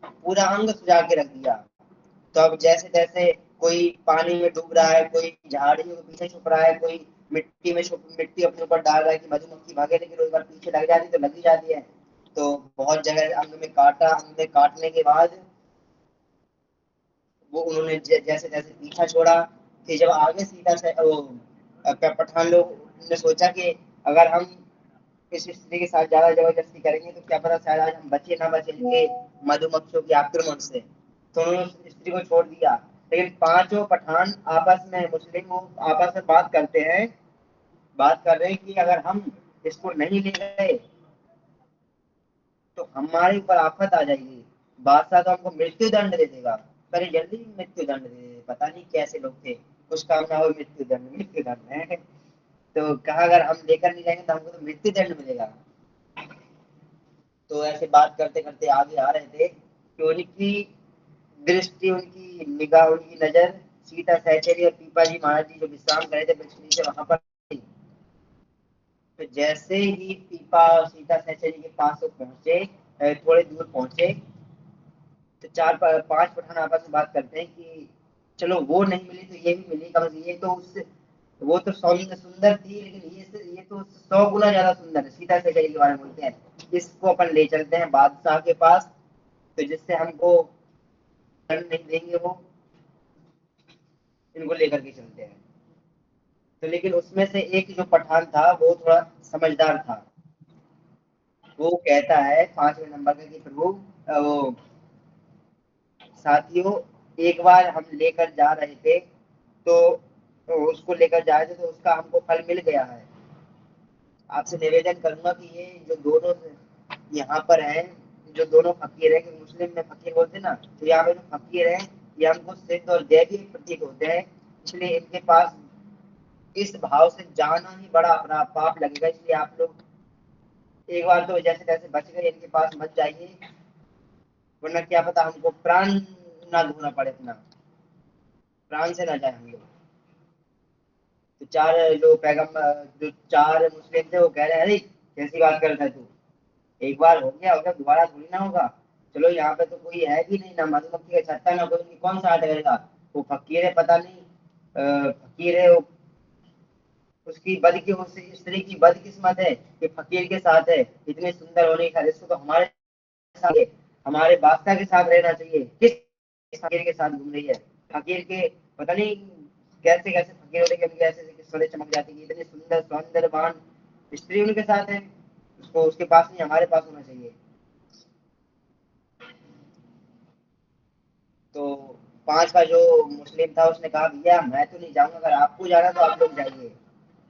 पूरा अंग सुजा के रख दिया। तो अब जैसे तैसे कोई पानी में डूब रहा है, कोई झाड़ियों के पीछे छुप रहा है, कोई मिट्टी अपने ऊपर डाल रहा है कि मधुमक्खी भागे, लेकिन एक बार पीछे लग जाती तो लगी जाती है। तो बहुत जगह अंग में काटा, अंग में काटने के बाद वो उन्होंने जैसे तैसे पीछा छोड़ा। फिर जब आगे सीधा से वो पठान लोग ने सोचा कि अगर हम इस स्त्री के साथ ज्यादा जबरदस्ती करेंगे तो क्या पता शायद आज हम बचे ना बचे इनके मधुमक्खियों के आक्रमण से। तो उन्होंने उस स्त्री को छोड़ दिया। लेकिन पांचों पठान आपस में, मुस्लिम वो आपस में बात करते हैं, बात कर रहे हैं कि अगर हम इसको नहीं ले गए तो हमारे ऊपर आफत आ जाएगी, बादशाह तो हमको मृत्यु दंड दे देगा। पर जल्दी मृत्यु दंड दे दे, पता नहीं कैसे लोग थे, कुछ काम ना हो मृत्यु दंड है। तो कहा अगर हम लेकर नहीं जाएंगे तो हमको तो मृत्यु दंड मिलेगा। तो ऐसे बात करते करते आगे आ रहे थे कि उनकी दृष्टि, उनकी निगाह, उनकी नजर सीता सहचरी और पीपा जी महाराज जी जो विश्राम कर रहे थे वृक्ष नीचे वहां पर थी। तो जैसे ही पीपा और सीता सहचरी के पास वो पहुंचे, थोड़े दूर पहुंचे, तो पांच पठान आपस में बात करते हैं कि चलो वो नहीं मिली तो ये भी मिली, कम से ये तो उससे, वो तो सौंदर्य सुंदर थी, लेकिन ये तो 100 गुना ज्यादा सुंदर है। सीता सहचरी के बारे में बोलते हैं, इसको अपन ले चलते हैं बादशाह के पास, तो जिससे हमको दंड नहीं देंगे वो, इनको लेकर के चलते हैं। तो लेकिन उसमें से एक जो पठान था वो थोड़ा समझदार था। वो कहता है 5वें नंबर का कि प्रभु, वो साथियों, एक बार हम लेकर जा रहे थे, तो उसको लेकर जा रहे थे तो उसका हमको फल मिल गया है। आपसे निवेदन करूंगा कि ये जो दोनों यहाँ पर हैं, जो दोनों फकीर हैं, कि मुस्लिम में फकीर बोलते हैं ना, तो यहाँ पे जो फकीर हैं ये हमको सिद्ध और दैवी प्रतीक होते हैं, इसलिए इनके पास इस भाव से जाना ही बड़ा अपराध पाप लगेगा। इसलिए आप लोग एक बार तो जैसे तैसे बच गए, इनके पास मत जाइए, वरना क्या पता हमको प्राण ना धोना पड़े, अपना प्राण से ना जाए हम लोग। तो जो चार मुस्लिम थे वो कह रहे हैं, अरे कैसी बात कर रहा है तू, एक बार हो गया दोबारा थोड़ी ना होगा। चलो यहाँ पे तो कोई है भी नहीं, ना मधुमक्खी का छत्ता, ना कोई, कौन सा हाथ रहेगा। वो फकीर है, पता नहीं फकीर है वो, उसकी उस स्त्री की बदकिस्मत है कि फकीर के साथ है, इतने सुंदर होने के, इसको तो हमारे साथ, हमारे बादशाह के साथ रहना चाहिए, किस फकीर के साथ घूम रही है। फकीर के पता नहीं कैसे कैसे फकीर होते कि उनकी ऐसे किस्मतें चमक जाती है, इतनी सुंदर सौंदर्यवान स्त्री उनके साथ है, उसको उसके पास नहीं हमारे पास होना चाहिए। तो पांच का जो मुस्लिम था उसने कहा भैया मैं तो नहीं जाऊंगा, अगर आपको जाना तो आप लोग जाइए।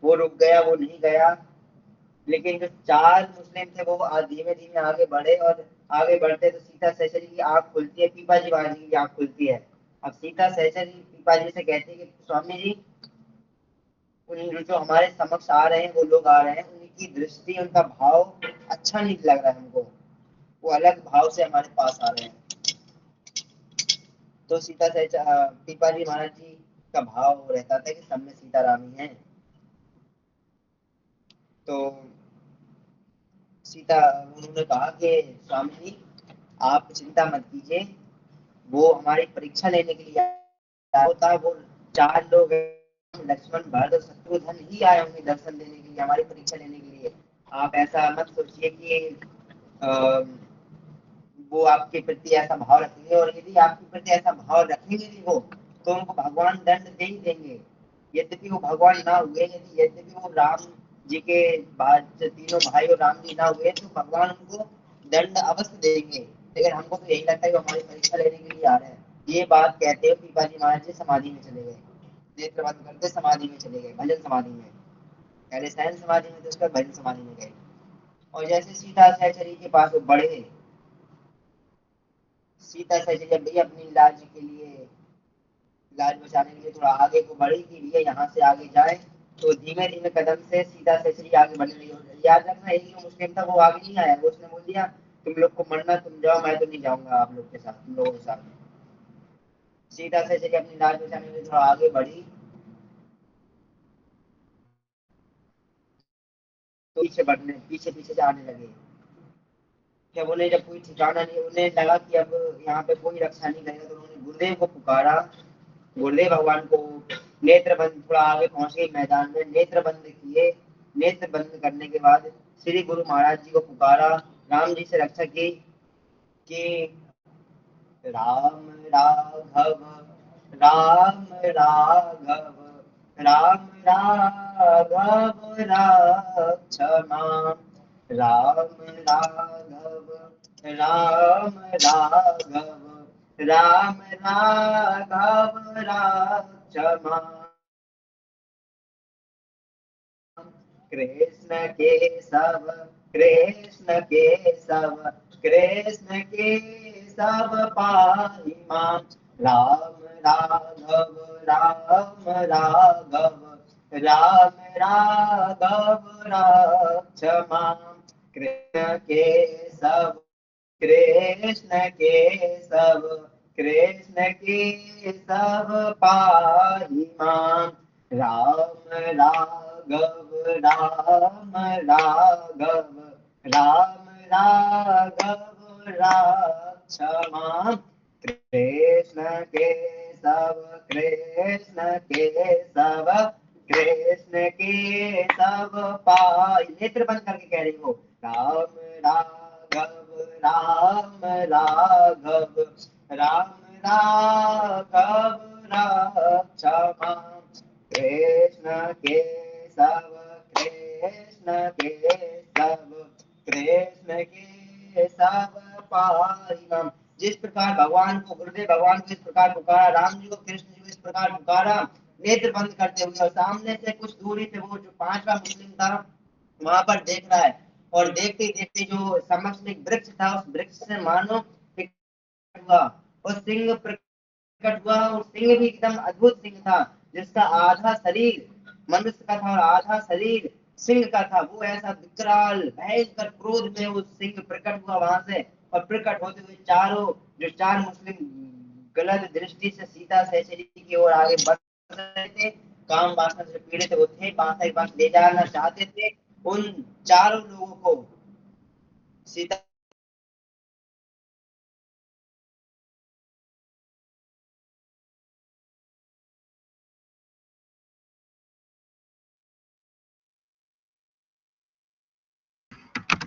वो रुक गया, वो नहीं गया। लेकिन जो चार मुस्लिम थे वो धीमे धीमे आगे बढ़े, और आगे बढ़ते तो सीता सहचरी की आंख खुलती है, पीपा जी महाराज जी की आंख खुलती है। अब सीता सहचरी पीपा जी से कहती है कि स्वामी जी, उन जो हमारे समक्ष आ रहे हैं, वो लोग आ रहे हैं, उनकी दृष्टि, उनका भाव अच्छा नहीं लग रहा है हमको, वो अलग भाव से हमारे पास आ रहे हैं। तो पीपा जी महाराज जी का भाव रहता था कि सब में सीताराम ही है। तो सीता उन्होंने कहा कि स्वामी जी आप चिंता मत कीजिए, वो हमारी परीक्षा लेने के लिए आया होता है, वो 4 लोग हैं, लक्ष्मण, भरत और शत्रुघ्न ही आए होंगे दर्शन देने के लिए, हमारी परीक्षा लेने के लिए। आप ऐसा मत सोचिए कि अ, वो आपके प्रति ऐसा भाव रखेंगे, और यदि आपके प्रति ऐसा भाव रखेंगे भी वो, तो उनको भगवान दंड दे ही देंगे। यद्यपि वो भगवान ना हुए, यद्यपि वो राम जी के बाद तीनों भाई और राम जी ना हुए, तो भगवान उनको दंड अवश्य देंगे। लेकिन हमको तो यही लगता है कि हमारी परीक्षा लेने के लिए आ रहे हैं। ये बात कहते हुए पिताजी महाराज जी समाधि में चले गए, नेत्र बंद करके समाधि में चले गए, भजन समाधि में। पहले शयन समाधि में थे, उसके बाद भजन समाधि में गए। और जैसे सीता सहचरी के पास वो बढ़े, सीता सहचरी जब भी अपनी लाज के लिए, लाज बचाने के लिए थोड़ा आगे को बढ़ी कि भैया यहाँ से आगे जाए, तो धीमे धीमे कदम से सीता सहचरी आगे बढ़ने लगी। याद रखना, एक जो मुस्लिम था वो आगे नहीं आया, वो उसने बोल दिया तुम लोग को मरना तुम जाओ, मैं तो नहीं जाऊंगा आप लोग के साथ, तुम लोगों के साथ। सीता सहचरी अपनी लाज बचाने के लिए थोड़ा आगे बढ़ी, तो पीछे पीछे से आने लगे। जब उन्हें जब कोई ठिकाना नहीं, उन्हें लगा कि अब यहाँ पे कोई रक्षा नहीं करेगा, तो उन्होंने गुरुदेव को पुकारा, गुरुदेव भगवान को। नेत्र बंद, थोड़ा आगे पहुंच गए मैदान में, नेत्र बंद किए। नेत्र बंद करने के बाद श्री गुरु महाराज जी को पुकारा, राम जी से रक्षा की कि राम राघव, राम राघव, राम राघव राक्षमा, राम राघव, राम राघव, राम राघव राक्षमा, कृष्ण केशव, कृष्ण केशव, कृष्ण केशव पाहि मां, राम राघव, राम राघव, राम राघव रक्ष मां, कृष्ण केशव, कृष्ण केशव, कृष्ण केशव पाहि मां, राम राघव, राम राघव, राम राघव रक्ष मां, कृष्ण केशव, कृष्ण केशव, कृष्ण केशव पाहि। नेत्र बंद करके कह रही हो, राम राघव, राम राघव, राम राघव रक्ष मां, कृष्ण केशव, कृष्ण केशव, कृष्ण केशव पाहि मां। जिस प्रकार भगवान को, गुरुदेव भगवान को इस प्रकार पुकारा, राम जी को, कृष्ण जी को इस प्रकार पुकारा, नेत्र बंद करते हुए, और सामने से कुछ दूरी पे वो जो पांचवा मुस्लिम था वहां पर देख रहा है। और देखते ही देखते जो समक्ष में एक वृक्ष था, उस वृक्ष से मानो एक हुआ, और सिंह प्रकट हुआ। और सिंह भी एकदम अद्भुत सिंह था, जिसका आधा शरीर मनुष्य का था और आधा शरीर सिंह का था। वो ऐसा विकराल भयंकर क्रोध में वो सिंह प्रकट हुआ वहां से, और प्रकट होते हुए चारों जो चार मुस्लिम गलत दृष्टि से सीता सहचरी की ओर आगे बढ़ रहे थे, काम वासना से पीड़ित वो थे, पास के पास ले जाना चाहते थे उन चारों लोगों को। सीता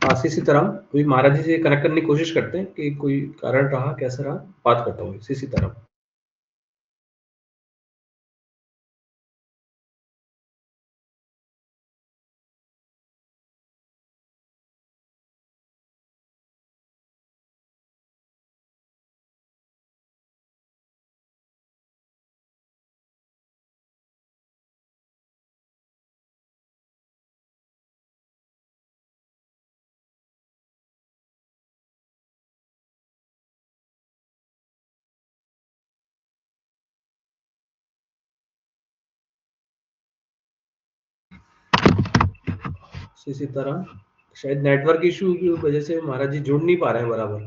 हाँ, सीताराम, अभी महाराज जी से कनेक्ट करने की कोशिश करते हैं कि कोई कारण रहा, कैसा रहा, बात करता हूँ। सीताराम। सीताराम, शायद नेटवर्क इशू की वजह से महाराज जी जुड़ नहीं पा रहे हैं बराबर,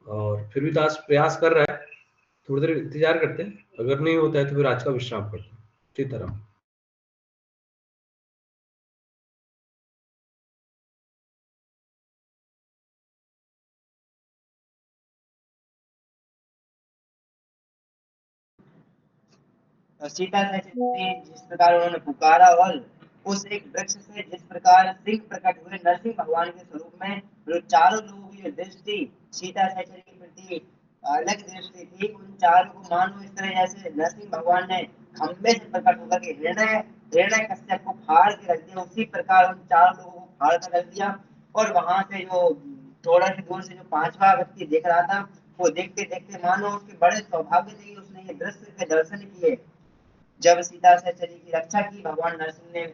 और फिर भी दास प्रयास कर रहा है। थोड़ी देर इंतजार करते हैं, अगर नहीं होता है तो फिर आज का विश्राम करते हैं। सीताराम। सीता ने जिस प्रकार उन्होंने पुकारा और उस एक वृक्ष से जिस प्रकार सिंह प्रकट हुए नरसिंह भगवान के स्वरूप में, जो चारों लोगों की जो दृष्टि सीता सहचरी के प्रति अलग दृष्टि थी, उन चारों को मानो इस तरह जैसे नरसिंह भगवान ने खंबे से प्रकट होकर के हृदय हृदय कश्यप को फाड़ के रख दिया, उसी प्रकार उन चार लोगों को फाड़ कर रख दिया। और वहां से जो थोड़ा सी दूर से जो पांचवा व्यक्ति देख रहा था, वो देखते देखते मानो उसके बड़े सौभाग्य थे कि उसने ये दृश्य के दर्शन किए, जब सीता सहचरी की रक्षा की भगवान नरसिंह ने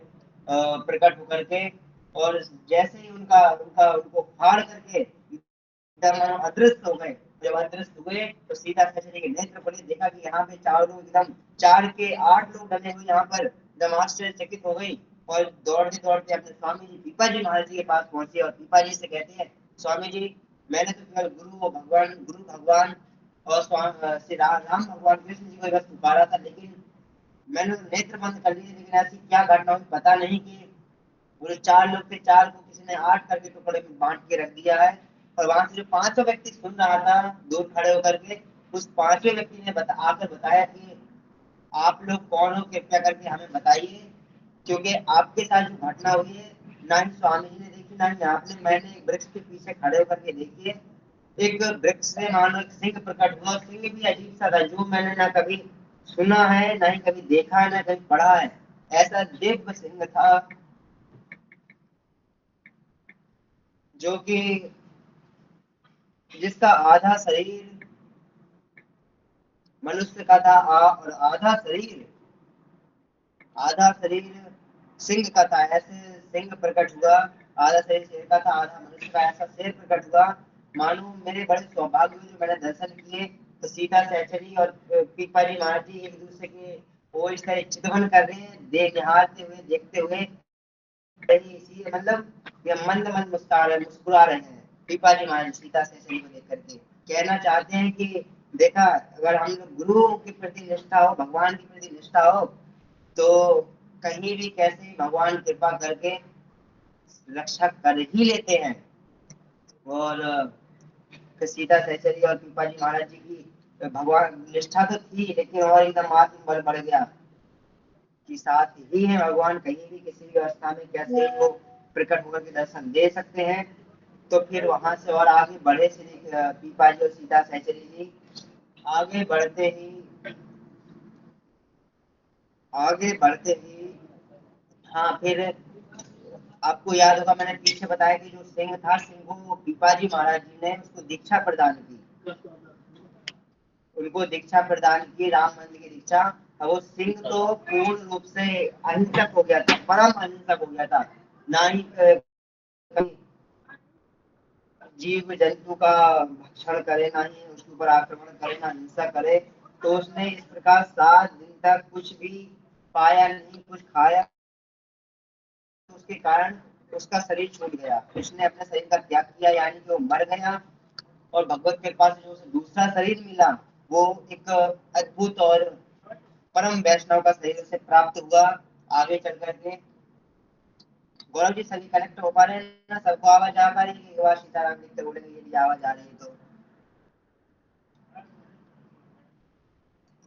प्रकट होकर के। और जैसे ही उनका उनका उनको फाड़ करके एकदम अदृश्य हो गए, जब अदृश्य हुए तो सीता सहचरी के नेत्र पड़े, देखा कि यहाँ पे चार लोग एकदम 4 के 8 लोग डले हुए यहाँ पर, एकदम आश्चर्यचकित हो गई। और दौड़ते दौड़ते अपने स्वामी जी पीपा जी महाराज जी के पास पहुंचे और पीपा जी से कहते हैं, स्वामी जी मैंने तो केवल गुरु भगवान और श्री राम भगवान कृष्ण जी को बस पुकारा था, लेकिन मैंने नेत्र बंद कर लिए, लेकिन ऐसी क्या घटना हुई पता नहीं कि पूरे 4 लोग थे, 4 को किसी ने 8 करके टुकड़े में बांट के रख दिया है। और वहां से जो 5वां व्यक्ति सुन रहा था दूर खड़े होकर के, उस 5वें व्यक्ति ने आकर बताया कि आप लोग कौन हो, कृपया करके हमें बताइए, क्योंकि आपके साथ जो घटना हुई है ना ही स्वामी जी ने देखी ना ही आपने, मैंने एक वृक्ष के पीछे खड़े होकर के देखी है। एक वृक्ष से मानो एक सिंह प्रकट हुआ, सिंह भी अजीब सा था जो मैंने ना कभी सुना है ना ही कभी देखा है ना कभी पढ़ा है। ऐसा दिव्य सिंह था जो कि जिसका मनुष्य का था और आधा शरीर सिंह का था। ऐसे सिंह प्रकट हुआ, आधा शरीर शेर का था आधा मनुष्य का, ऐसा शेर प्रकट हुआ। मानो मेरे बड़े सौभाग्य हुए जो मैंने दर्शन किए। तो सीता सहचरी और पीपा जी महाराज जी एक दूसरे के वो इस तरह चितवन कर रहे हैं, निहारते हुए देखते हुए, इसी मतलब ये मंद मंद मुस्कुरा रहे हैं। पीपा जी महाराज सीता सहचरी को देख करके कहना चाहते हैं कि देखा, अगर हम लोग गुरु के प्रति निष्ठा हो, भगवान के प्रति निष्ठा हो, तो कहीं भी कैसे भगवान कृपा करके रक्षा कर ही लेते हैं। और फिर सीता सहचरी और पीपा जी महाराज जी की भगवान निष्ठा तो थी, लेकिन और एकदम आत्म बल बढ़ गया कि साथ ही है भगवान, कहीं भी किसी भी अवस्था में कैसे वो प्रकट होकर के दर्शन दे सकते हैं। तो फिर वहां से और आगे बढ़े श्री पीपा जी और सीता सहचरी जी, आगे बढ़ते ही आगे बढ़ते ही हाँ, फिर आपको याद होगा मैंने पीछे बताया कि जो सिंह था, सिंह को पीपाजी महाराज जी ने उसको दीक्षा प्रदान की, उनको दीक्षा प्रदान की, राम मंदिर की दीक्षा। अब वो सिंह तो पूर्ण रूप से अहिंसक हो गया था, परम अहिंसक हो गया था, ना ही जीव जंतु का भक्षण करे, ना ही उसके ऊपर आक्रमण करे, ना हिंसा करे। तो उसने इस प्रकार 7 दिन तक कुछ भी पाया नहीं, कुछ खाया, तो उसके कारण उसका शरीर छूट गया, उसने अपने शरीर का त्याग किया, यानी कि वो मर गया। और भगवत कृपा से जो उसे दूसरा शरीर मिला, वो एक अद्भुत और परम वैष्णव का शरीर उसे प्राप्त हुआ। आगे चल करके गौरव जी सभी कनेक्ट हो पा रहे हैं ना, सबको आवाज आ पा रही है? एक बार सीताराम लिखते बोलेंगे यदि आवाज आ रही है तो।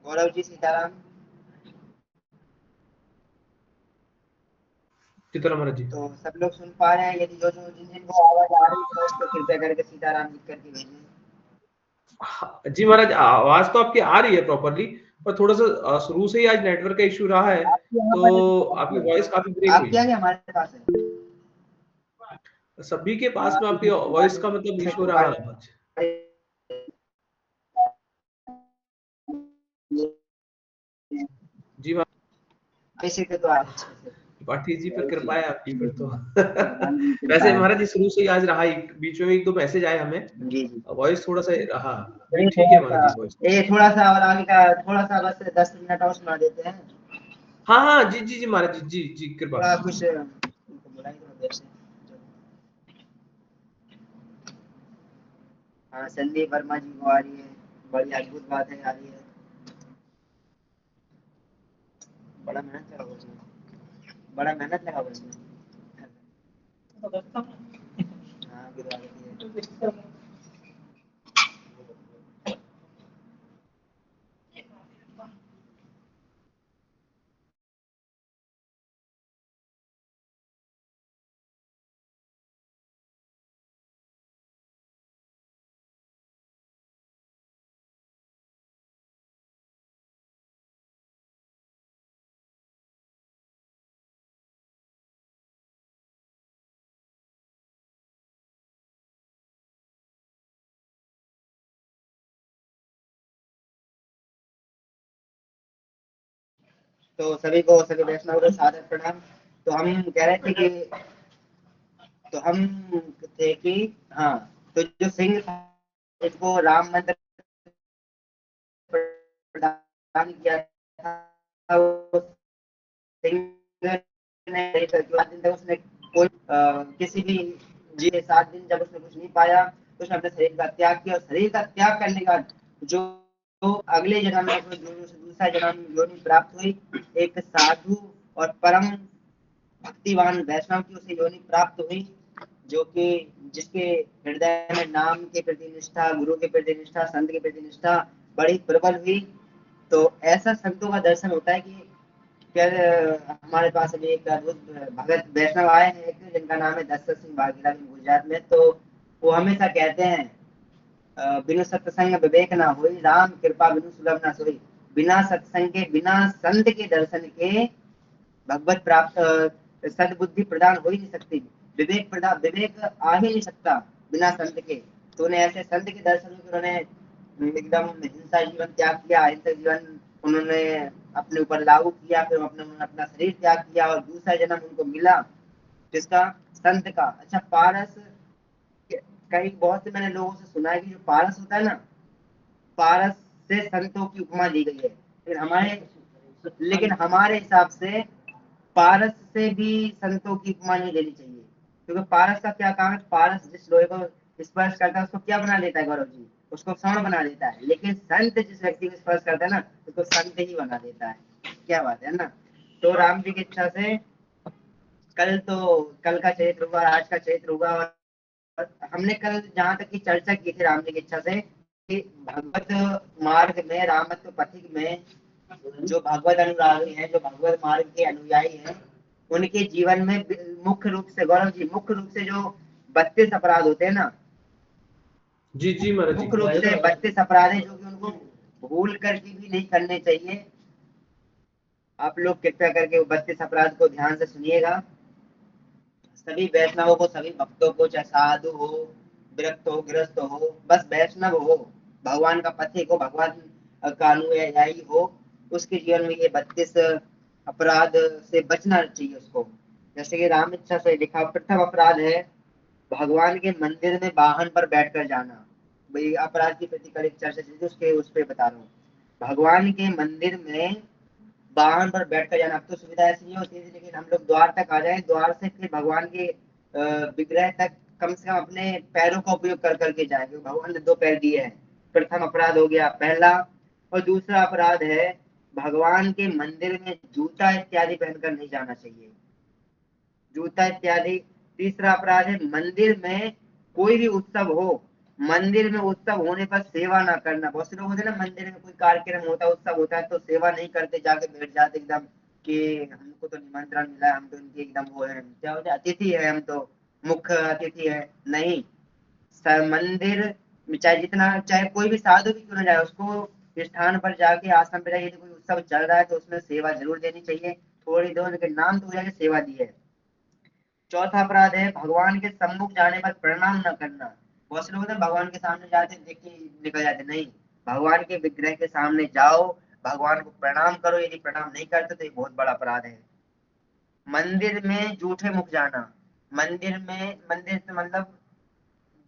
गौरव जी सीताराम, सीताराम महाराज जी। तो सब लोग सुन पा रहे हैं? यदि जो जो जिन जिन को आवाज आ रही है तो कृपया करके सीताराम लिख करके भेजें। जी महाराज, आवाज तो आपकी आ रही है प्रॉपरली, पर थोड़ा सा शुरू से ही आज नेटवर्क का इशू रहा है, आपके यहाँ पर तो आपकी वॉइस काफी ब्रेक हुई आपके यहाँ है। क्या हमारे पास है? सभी के पास में आपकी वॉइस का मतलब इशू रहा है आज। जी इसी के तो अच्छे से पाठी जी, फिर कृपा है आपकी फिर तो। वैसे महाराज जी शुरू से ही आज रहा ही, बीच में 1-2 मैसेज आए हमें, जी जी। वॉइस थोड़ा सा रहा। भी चलिए ठीक है महाराज जी वॉइस। थोड़ा सा और आगे का थोड़ा सा बस 10 मिनट और सुना देते हैं। हाँ हाँ, जी जी जी महाराज जी, जी जी कृपा। थोड़ा कुछ उनको बुलाई थोड़ा देर से। हाँ, संदीप वर्मा जी को आ रही है, बड़ी अद्भुत बात है, आ रही है। बड़ा मेहनत लगा हुआ उसमें, बड़ा मेहनत लगा हुआ उसमें। हाँ, गिरा देती है। तो सभी को, सभी वैष्णव को सादर प्रणाम। तो हम कह रहे थे कि तो हम थे कि हाँ, तो जो सिंह था इसको राम मंदिर प्रदान किया था, उस सिंह ने 7 दिन तक उसने कोई किसी भी जी 7 दिन जब उसने कुछ नहीं पाया तो उसने अपने शरीर का त्याग किया, और शरीर का त्याग करने का जो तो अगले जन्म में अपने गुरु से दूसरा जन्म योनि प्राप्त हुई, एक साधु और परम भक्तिवान वैष्णव की उसे योनि प्राप्त हुई, जो कि जिसके हृदय में नाम के प्रति निष्ठा, गुरु के प्रति निष्ठा, संत के प्रति निष्ठा बड़ी प्रबल हुई। तो ऐसा संतों का दर्शन होता है कि क्या हमारे पास अभी एक अद्भुत भगत वैष्णव आए हैं एक, जिनका नाम है दशरथ सिंह वाघेला गुजरात में। तो वो हमेशा कहते हैं बिनु सत्संग विवेक ना होई, राम कृपा बिनु सुलभ ना सोई। बिना सत्संग के, बिना संत के दर्शन के भगवत प्राप्त सद्बुद्धि प्रदान हो ही नहीं सकती, विवेक प्रदान, विवेक आ ही नहीं सकता बिना संत के। तो उन्हें ऐसे संत के दर्शन में उन्होंने एकदम हिंसा जीवन त्याग किया, अहिंसक जीवन उन्होंने अपने ऊपर लागू किया, फिर उन्होंने अपना शरीर त्याग किया और दूसरा जन्म उनको मिला जिसका संत का। अच्छा, पारस, कई बहुत से मैंने लोगों से सुना है कि जो पारस होता है ना, पारस से संतों की उपमा दी गई है, लेकिन हमारे हिसाब से पारस से भी संतों की उपमा नहीं देनी चाहिए, क्योंकि पारस का क्या काम है, पारस जिस लोहे को स्पर्श करता है उसको क्या बना देता है गौरव जी, उसको स्वर्ण बना देता है, लेकिन संत जिस व्यक्ति को स्पर्श करता है ना उसको संत ही बना देता है। क्या बात है ना। तो राम जी की इच्छा से कल का चरित्र हुआ, आज का चरित्र हुआ, और हमने कल जहां तक की चर्चा की थी राम जी की इच्छा से कि भगवत मार्ग में, रामत्व पथिक में जो भगवत अनुरागी हैं, जो भगवत मार्ग के अनुयायी हैं, उनके जीवन में मुख्य रूप से गौरव जी, मुख्य रूप से जो 32 अपराध होते हैं ना, जी जी महाराज जी। मुख्य रूप से 32 अपराध हैं जो कि उनको भूल करके भी नहीं करने चाहिए। आप लोग कृपया करके वो 32 अपराध को ध्यान से सुनिएगा। सभी वैष्णवों को, सभी भक्तों को, चाहे साधु हो, विरक्त हो, गृहस्थ हो, बस वैष्णव हो, भगवान का पथिक हो, भगवान का अनुयायी हो, उसके जीवन में ये 32 अपराध से बचना चाहिए उसको। जैसे कि राम इच्छा से लिखा, प्रथम अपराध है भगवान के मंदिर में वाहन पर बैठकर जाना। भाई अपराध की प्रतिकर एक चर्चा चल रही है, उसके उस पे बता रहा हूँ। भगवान के मंदिर में वाहन पर बैठकर जाना। अब तो सुविधा ऐसी नहीं होती थी, लेकिन हम लोग द्वार तक आ जाए, द्वार से फिर भगवान के विग्रह तक कम से कम अपने पैरों का उपयोग कर करके जाए, क्योंकि भगवान ने 2 पैर दिए हैं। प्रथम अपराध हो गया पहला। और दूसरा अपराध है भगवान के मंदिर में जूता इत्यादि पहनकर नहीं जाना चाहिए, जूता इत्यादि। तीसरा अपराध है मंदिर में कोई भी उत्सव हो, मंदिर में उत्सव होने पर सेवा ना करना। बहुत से लोग होते हैं ना, मंदिर में कोई कार्यक्रम होता है, उत्सव होता है, तो सेवा नहीं करते, जाके बैठ जाते एकदम कि हमको तो निमंत्रण मिला है, हम तो इनके एकदम वो है, क्या होता है, अतिथि है, हम तो मुख्य अतिथि है। नहीं, मंदिर में चाहे जितना, चाहे कोई भी साधु भी क्यों ना जाए, उसको स्थान पर जाके, आश्रम पर जाके, यदि कोई उत्सव चल रहा है तो उसमें सेवा जरूर देनी चाहिए, थोड़ी देर के नाम तो हो जाके सेवा दी है। चौथा अपराध है भगवान के सम्मुख जाने पर प्रणाम न करना। बहुत से लोग होते हैं भगवान के सामने जाते देख के निकल जाते, नहीं, भगवान के विग्रह के सामने जाओ, भगवान को प्रणाम करो, यदि प्रणाम नहीं करते तो ये बहुत बड़ा अपराध है। मंदिर में जूठे मुख जाना, मंदिर में, मंदिर से मतलब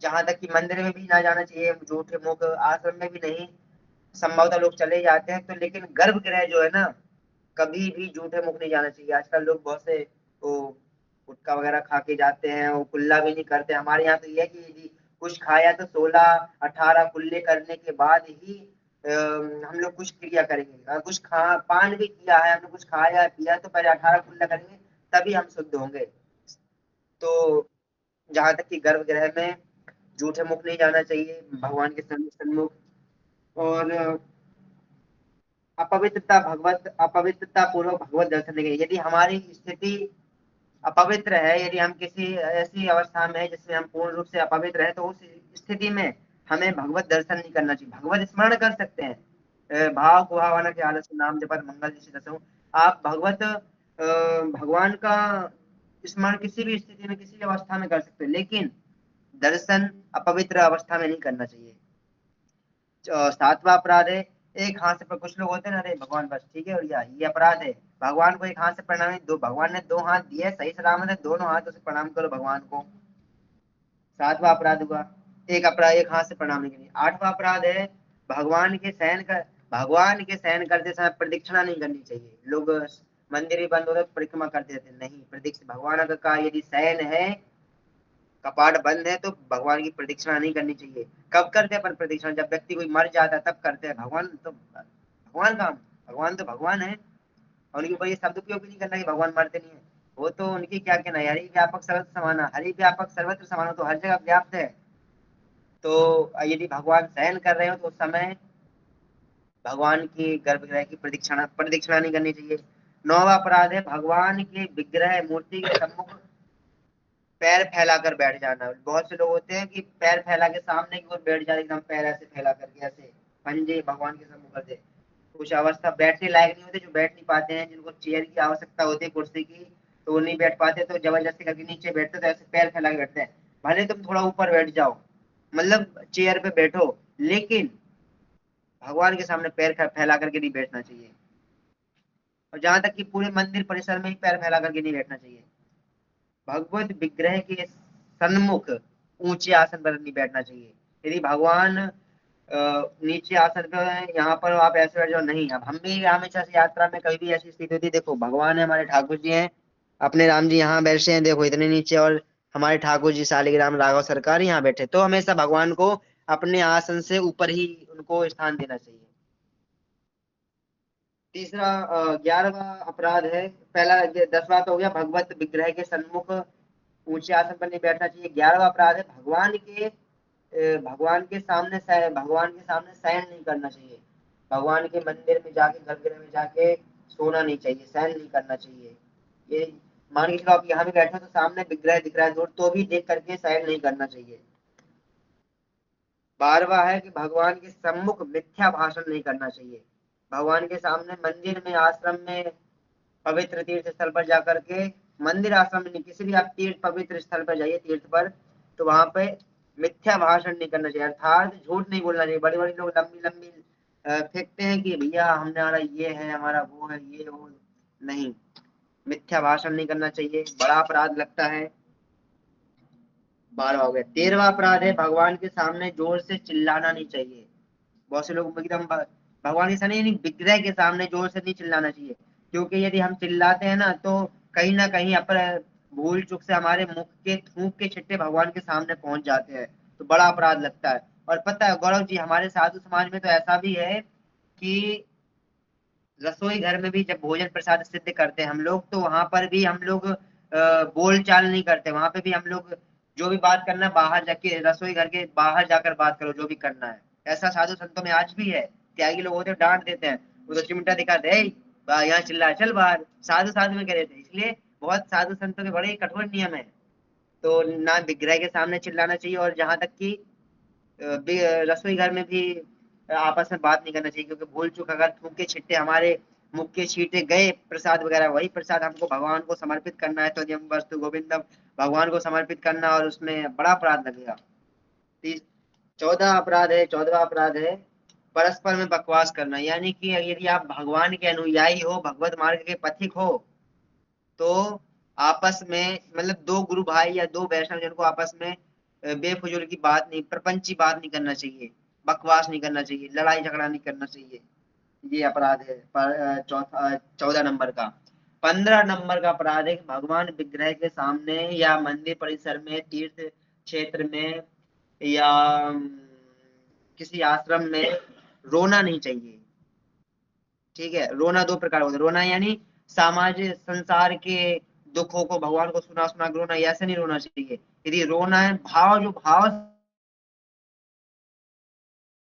जहां तक कि मंदिर में भी ना जाना चाहिए जूठे मुख, आश्रम में भी नहीं, संभवतः लोग चले जाते हैं तो, लेकिन गर्भगृह जो है ना, कभी भी जूठे मुख नहीं जाना चाहिए। आजकल लोग बहुत से वो गुटखा वगैरह खा के जाते हैं, वो कुल्ला भी नहीं करते। हमारे यहाँ तो ये है कि यदि कुछ खाया तो 16-18 कुल्ले करने के बाद ही हम लोग कुछ क्रिया करेंगे। अगर कुछ खा पान भी किया है, हमने कुछ खाया पिया तो पहले 18 कुल्ला करेंगे, तभी हम शुद्ध होंगे। तो जहां तक कि गर्भगृह में जूठे मुख नहीं जाना चाहिए, भगवान के सन्मुख। और अपवित्रता पूर्वक भगवत दर्शन नहीं, यदि हमारी स्थिति अपवित्र है, यदि हम किसी ऐसी अवस्था में है जिसमें हम पूर्ण रूप से अपवित्र है, तो उस स्थिति में हमें भगवत दर्शन नहीं करना चाहिए। भगवत स्मरण कर सकते हैं, भाव कुहावाना के आलस नाम जपत मंगल जिसे दसों। आप भगवान का स्मरण किसी भी स्थिति में, किसी भी अवस्था में कर सकते हैं, लेकिन दर्शन अपवित्र अवस्था में नहीं करना चाहिए। 7वां अपराध है एक हाथ से, पर कुछ लोग होते हैं ना, अरे भगवान बस ठीक है, और ये अपराध है, भगवान को एक हाथ से प्रणाम नहीं, दो भगवान ने दो हाथ दिए, सही सलामत है, दोनों हाथों से प्रणाम करो भगवान को। सातवां अपराध हुआ, एक अपराध एक हाथ से प्रणाम नहीं करनी। आठवां अपराध है भगवान के शयन कर भगवान के शयन करते समय प्रदक्षिणा नहीं करनी चाहिए। लोग मंदिर ही बंद होते तो परिक्रमा करते रहते, नहीं, प्रदक्षिणा भगवान का यदि शयन है, कपाट बंद है, तो भगवान की प्रदक्षिणा नहीं करनी चाहिए। कब करते हैं अपन प्रदक्षिणा? जब व्यक्ति कोई मर जाता है तब करते हैं। भगवान का भगवान तो भगवान है, और उनके ऊपर ये शब्द उपयोग भी नहीं करना कि भगवान मरते नहीं है। वो तो उनकी क्या कहना है, हरि व्यापक सर्वत्र समाना, हरि व्यापक सर्वत्र समाना, तो हर जगह व्याप्त है। तो यदि भगवान शयन कर रहे हो तो उस समय भगवान की गर्भगृह की प्रदक्षिणा प्रदक्षिणा नहीं करनी चाहिए। नौवां अपराध है भगवान के विग्रह मूर्ति के सम्मुख पैर फैलाकर बैठ जाना। बहुत से लोग होते हैं कि पैर फैला के सामने की ओर बैठ जाते, एकदम पैर ऐसे फैला करके, ऐसे पंजे भगवान के सम्मुख करते। कुछ अवस्था बैठने लायक नहीं होते, जो बैठ नहीं पाते हैं, जिनको चेयर की आवश्यकता होती है, कुर्सी की, तो वो नहीं बैठ पाते, तो जबरदस्ती करके नीचे बैठते, तो ऐसे पैर फैला के बैठते हैं। भले तुम थोड़ा ऊपर बैठ जाओ, मतलब चेयर पे बैठो, लेकिन भगवान के सामने पैर फैला करके नहीं बैठना चाहिए। और जहां तक कि पूरे मंदिर परिसर में ही पैर फैला करके नहीं बैठना चाहिए। भगवत विग्रह के सन्मुख ऊंचे आसन पर नहीं बैठना चाहिए। यदि भगवान नीचे आसन पे हैं, यहाँ पर आप ऐसे बैठ जाओ, नहीं। अब हम भी हमेशा से यात्रा में कभी भी ऐसी स्थिति होती है, देखो भगवान है, हमारे ठाकुर जी हैं, अपने राम जी यहाँ बैठे हैं, देखो इतने नीचे, और हमारे ठाकुर जी शालिग्राम राघव सरकार यहाँ बैठे, तो हमेशा भगवान को अपने आसन से ऊपर ही उनको स्थान देना चाहिए। तीसरा 11वां अपराध है, पहला 10वां तो हो गया भगवत विग्रह के सन्मुख ऊंचे आसन पर नहीं बैठना चाहिए। 11वां अपराध है भगवान के सामने शयन नहीं करना चाहिए। भगवान के मंदिर में जाके, गर्भगृह में जाके सोना नहीं चाहिए, शयन नहीं करना चाहिए। ये मान के चलो आप यहाँ भी बैठे हो, तो सामने विग्रह दिख रहा है दूर, तो भी देख करके शयन नहीं करना चाहिए। 12वां है कि भगवान के सम्मुख मिथ्या भाषण नहीं करना चाहिए। भगवान के सामने मंदिर में, आश्रम में, पवित्र तीर्थ स्थल पर जाकर के, मंदिर आश्रम में नहीं, किसी भी आप तीर्थ पवित्र स्थल पर जाइए, तीर्थ पर, तो वहां पे मिथ्या भाषण नहीं करना चाहिए, अर्थात झूठ नहीं बोलना चाहिए। बड़े बड़े लोग लंबी लंबी फेंकते हैं कि भैया हमारा ये है, हमारा वो है, ये वो, नहीं, मिथ्या भाषण नहीं करना चाहिए, बड़ा अपराध लगता है। 12वां हो गया। 13वां अपराध है भगवान के सामने जोर से चिल्लाना नहीं चाहिए। बहुत से लोग एकदम भगवान के सामने, यानी विग्रह के सामने जोर से नहीं चिल्लाना चाहिए, क्योंकि यदि हम चिल्लाते हैं ना कहीं अपन भूल चूक से हमारे मुख के थूक के छिट्टे भगवान के सामने पहुंच जाते हैं, तो बड़ा अपराध लगता है। और पता है गौरव जी, हमारे साधु समाज में तो ऐसा भी है कि रसोई घर में भी जब भोजन प्रसाद सिद्ध करते हैं हम लोग, तो वहां पर भी हम लोग बोल चाल नहीं करते, वहां पे भी हम लोग जो भी बात करना बाहर जाके, रसोई घर के बाहर जाकर बात करो जो भी करना है। ऐसा साधु संतों में आज भी है। त्यागी लोग होते हैं, डांट देते हैं, वो तो चिमटा दिखाते हैं, यहाँ चिल्ला चल बाहर, साधु साधु में करे थे। इसलिए बहुत साधु संतों के बड़े कठोर नियम है। तो ना विग्रह के सामने चिल्लाना चाहिए, और जहां तक कि रसोई घर में भी आपस में बात नहीं करना चाहिए, क्योंकि भूल चूक अगर थूक के छिट्टे हमारे मुख के छींटे गए प्रसाद वगैरह, वही प्रसाद हमको भगवान को समर्पित करना है, तो यम वस्तु गोविंदम, भगवान को समर्पित करना, और उसमें बड़ा अपराध लगेगा। 14वां अपराध है परस्पर में बकवास करना। यानी कि यदि आप भगवान के अनुयायी हो, भगवत मार्ग के पथिक हो, तो आपस में, मतलब दो गुरु भाई या दो वैष्णव जन को आपस में बेफजूल की बात नहीं, प्रपंची बात नहीं करना चाहिए, बकवास नहीं करना चाहिए, लड़ाई झगड़ा नहीं करना चाहिए। ये अपराध है चौथा 14 नंबर का। 15 नंबर का अपराध है कि भगवान विग्रह के सामने या मंदिर परिसर में, तीर्थ क्षेत्र में, या किसी आश्रम में रोना नहीं चाहिए। ठीक है, रोना दो प्रकार होता है। रोना यानी सामाजिक संसार के दुखों को भगवान को सुना सुना के रोना, ऐसे नहीं रोना चाहिए। यदि रोना है, जो भाव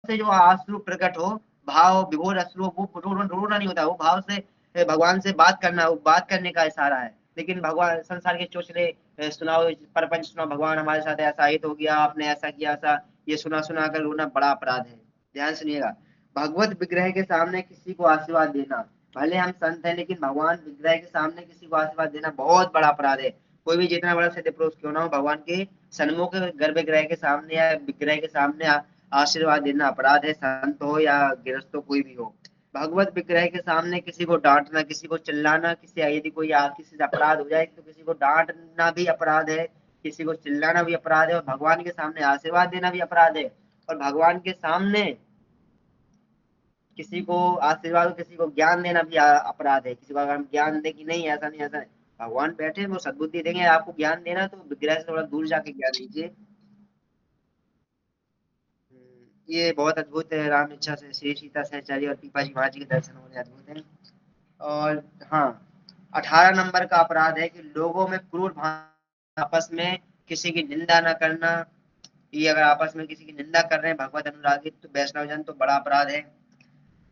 से जो अश्रु प्रकट हो, भाव विभोर अश्रु, वो रोना नहीं होता, वो भाव से भगवान से बात करना, वो बात करने का इशारा है। लेकिन भगवान संसार के चोचले सुनाओ, प्रपंच सुनाओ, भगवान हमारे साथ ऐसा हित हो गया, आपने ऐसा किया, ऐसा, ये सुना सुना कर रोना बड़ा अपराध है। ध्यान सुनिएगा, भगवत विग्रह के सामने किसी को आशीर्वाद देना, भले हम संत हैं, लेकिन भगवान विग्रह के सामने किसी को आशीर्वाद देना बहुत बड़ा अपराध है। कोई भी जितना बड़ा सिद्ध पुरुष क्यों ना हो, भगवान के सन्मुख गर्भगृह के सामने या विग्रह के सामने आशीर्वाद देना अपराध है, संत हो या गृहस्थ हो, कोई भी हो। भगवत विग्रह के सामने किसी को डांटना, किसी को चिल्लाना, यदि कोई किसी से अपराध हो जाए तो किसी को डांटना भी अपराध है, किसी को चिल्लाना भी अपराध है, और भगवान के सामने आशीर्वाद देना भी अपराध है। और भगवान के सामने किसी को आशीर्वाद, किसी को ज्ञान देना भी अपराध है। किसी को अगर हम ज्ञान दे कि नहीं ऐसा नहीं ऐसा नहीं, भगवान बैठे वो सद्बुद्धि देंगे, आपको ज्ञान देना तो विग्रह से थोड़ा दूर जाके ज्ञान दीजिए। ये बहुत अद्भुत है, राम इच्छा से श्री सीता सहचर्य और पीपा जी महाराज जी के दर्शन होने अद्भुत है। और हाँ, 18 नंबर का अपराध है कि लोगों में क्रूर भावना, आपस में किसी की निंदा न करना। ये अगर आपस में किसी की निंदा कर रहे हैं भगवत अनुरागी तो वैष्णव जन, तो बड़ा अपराध है।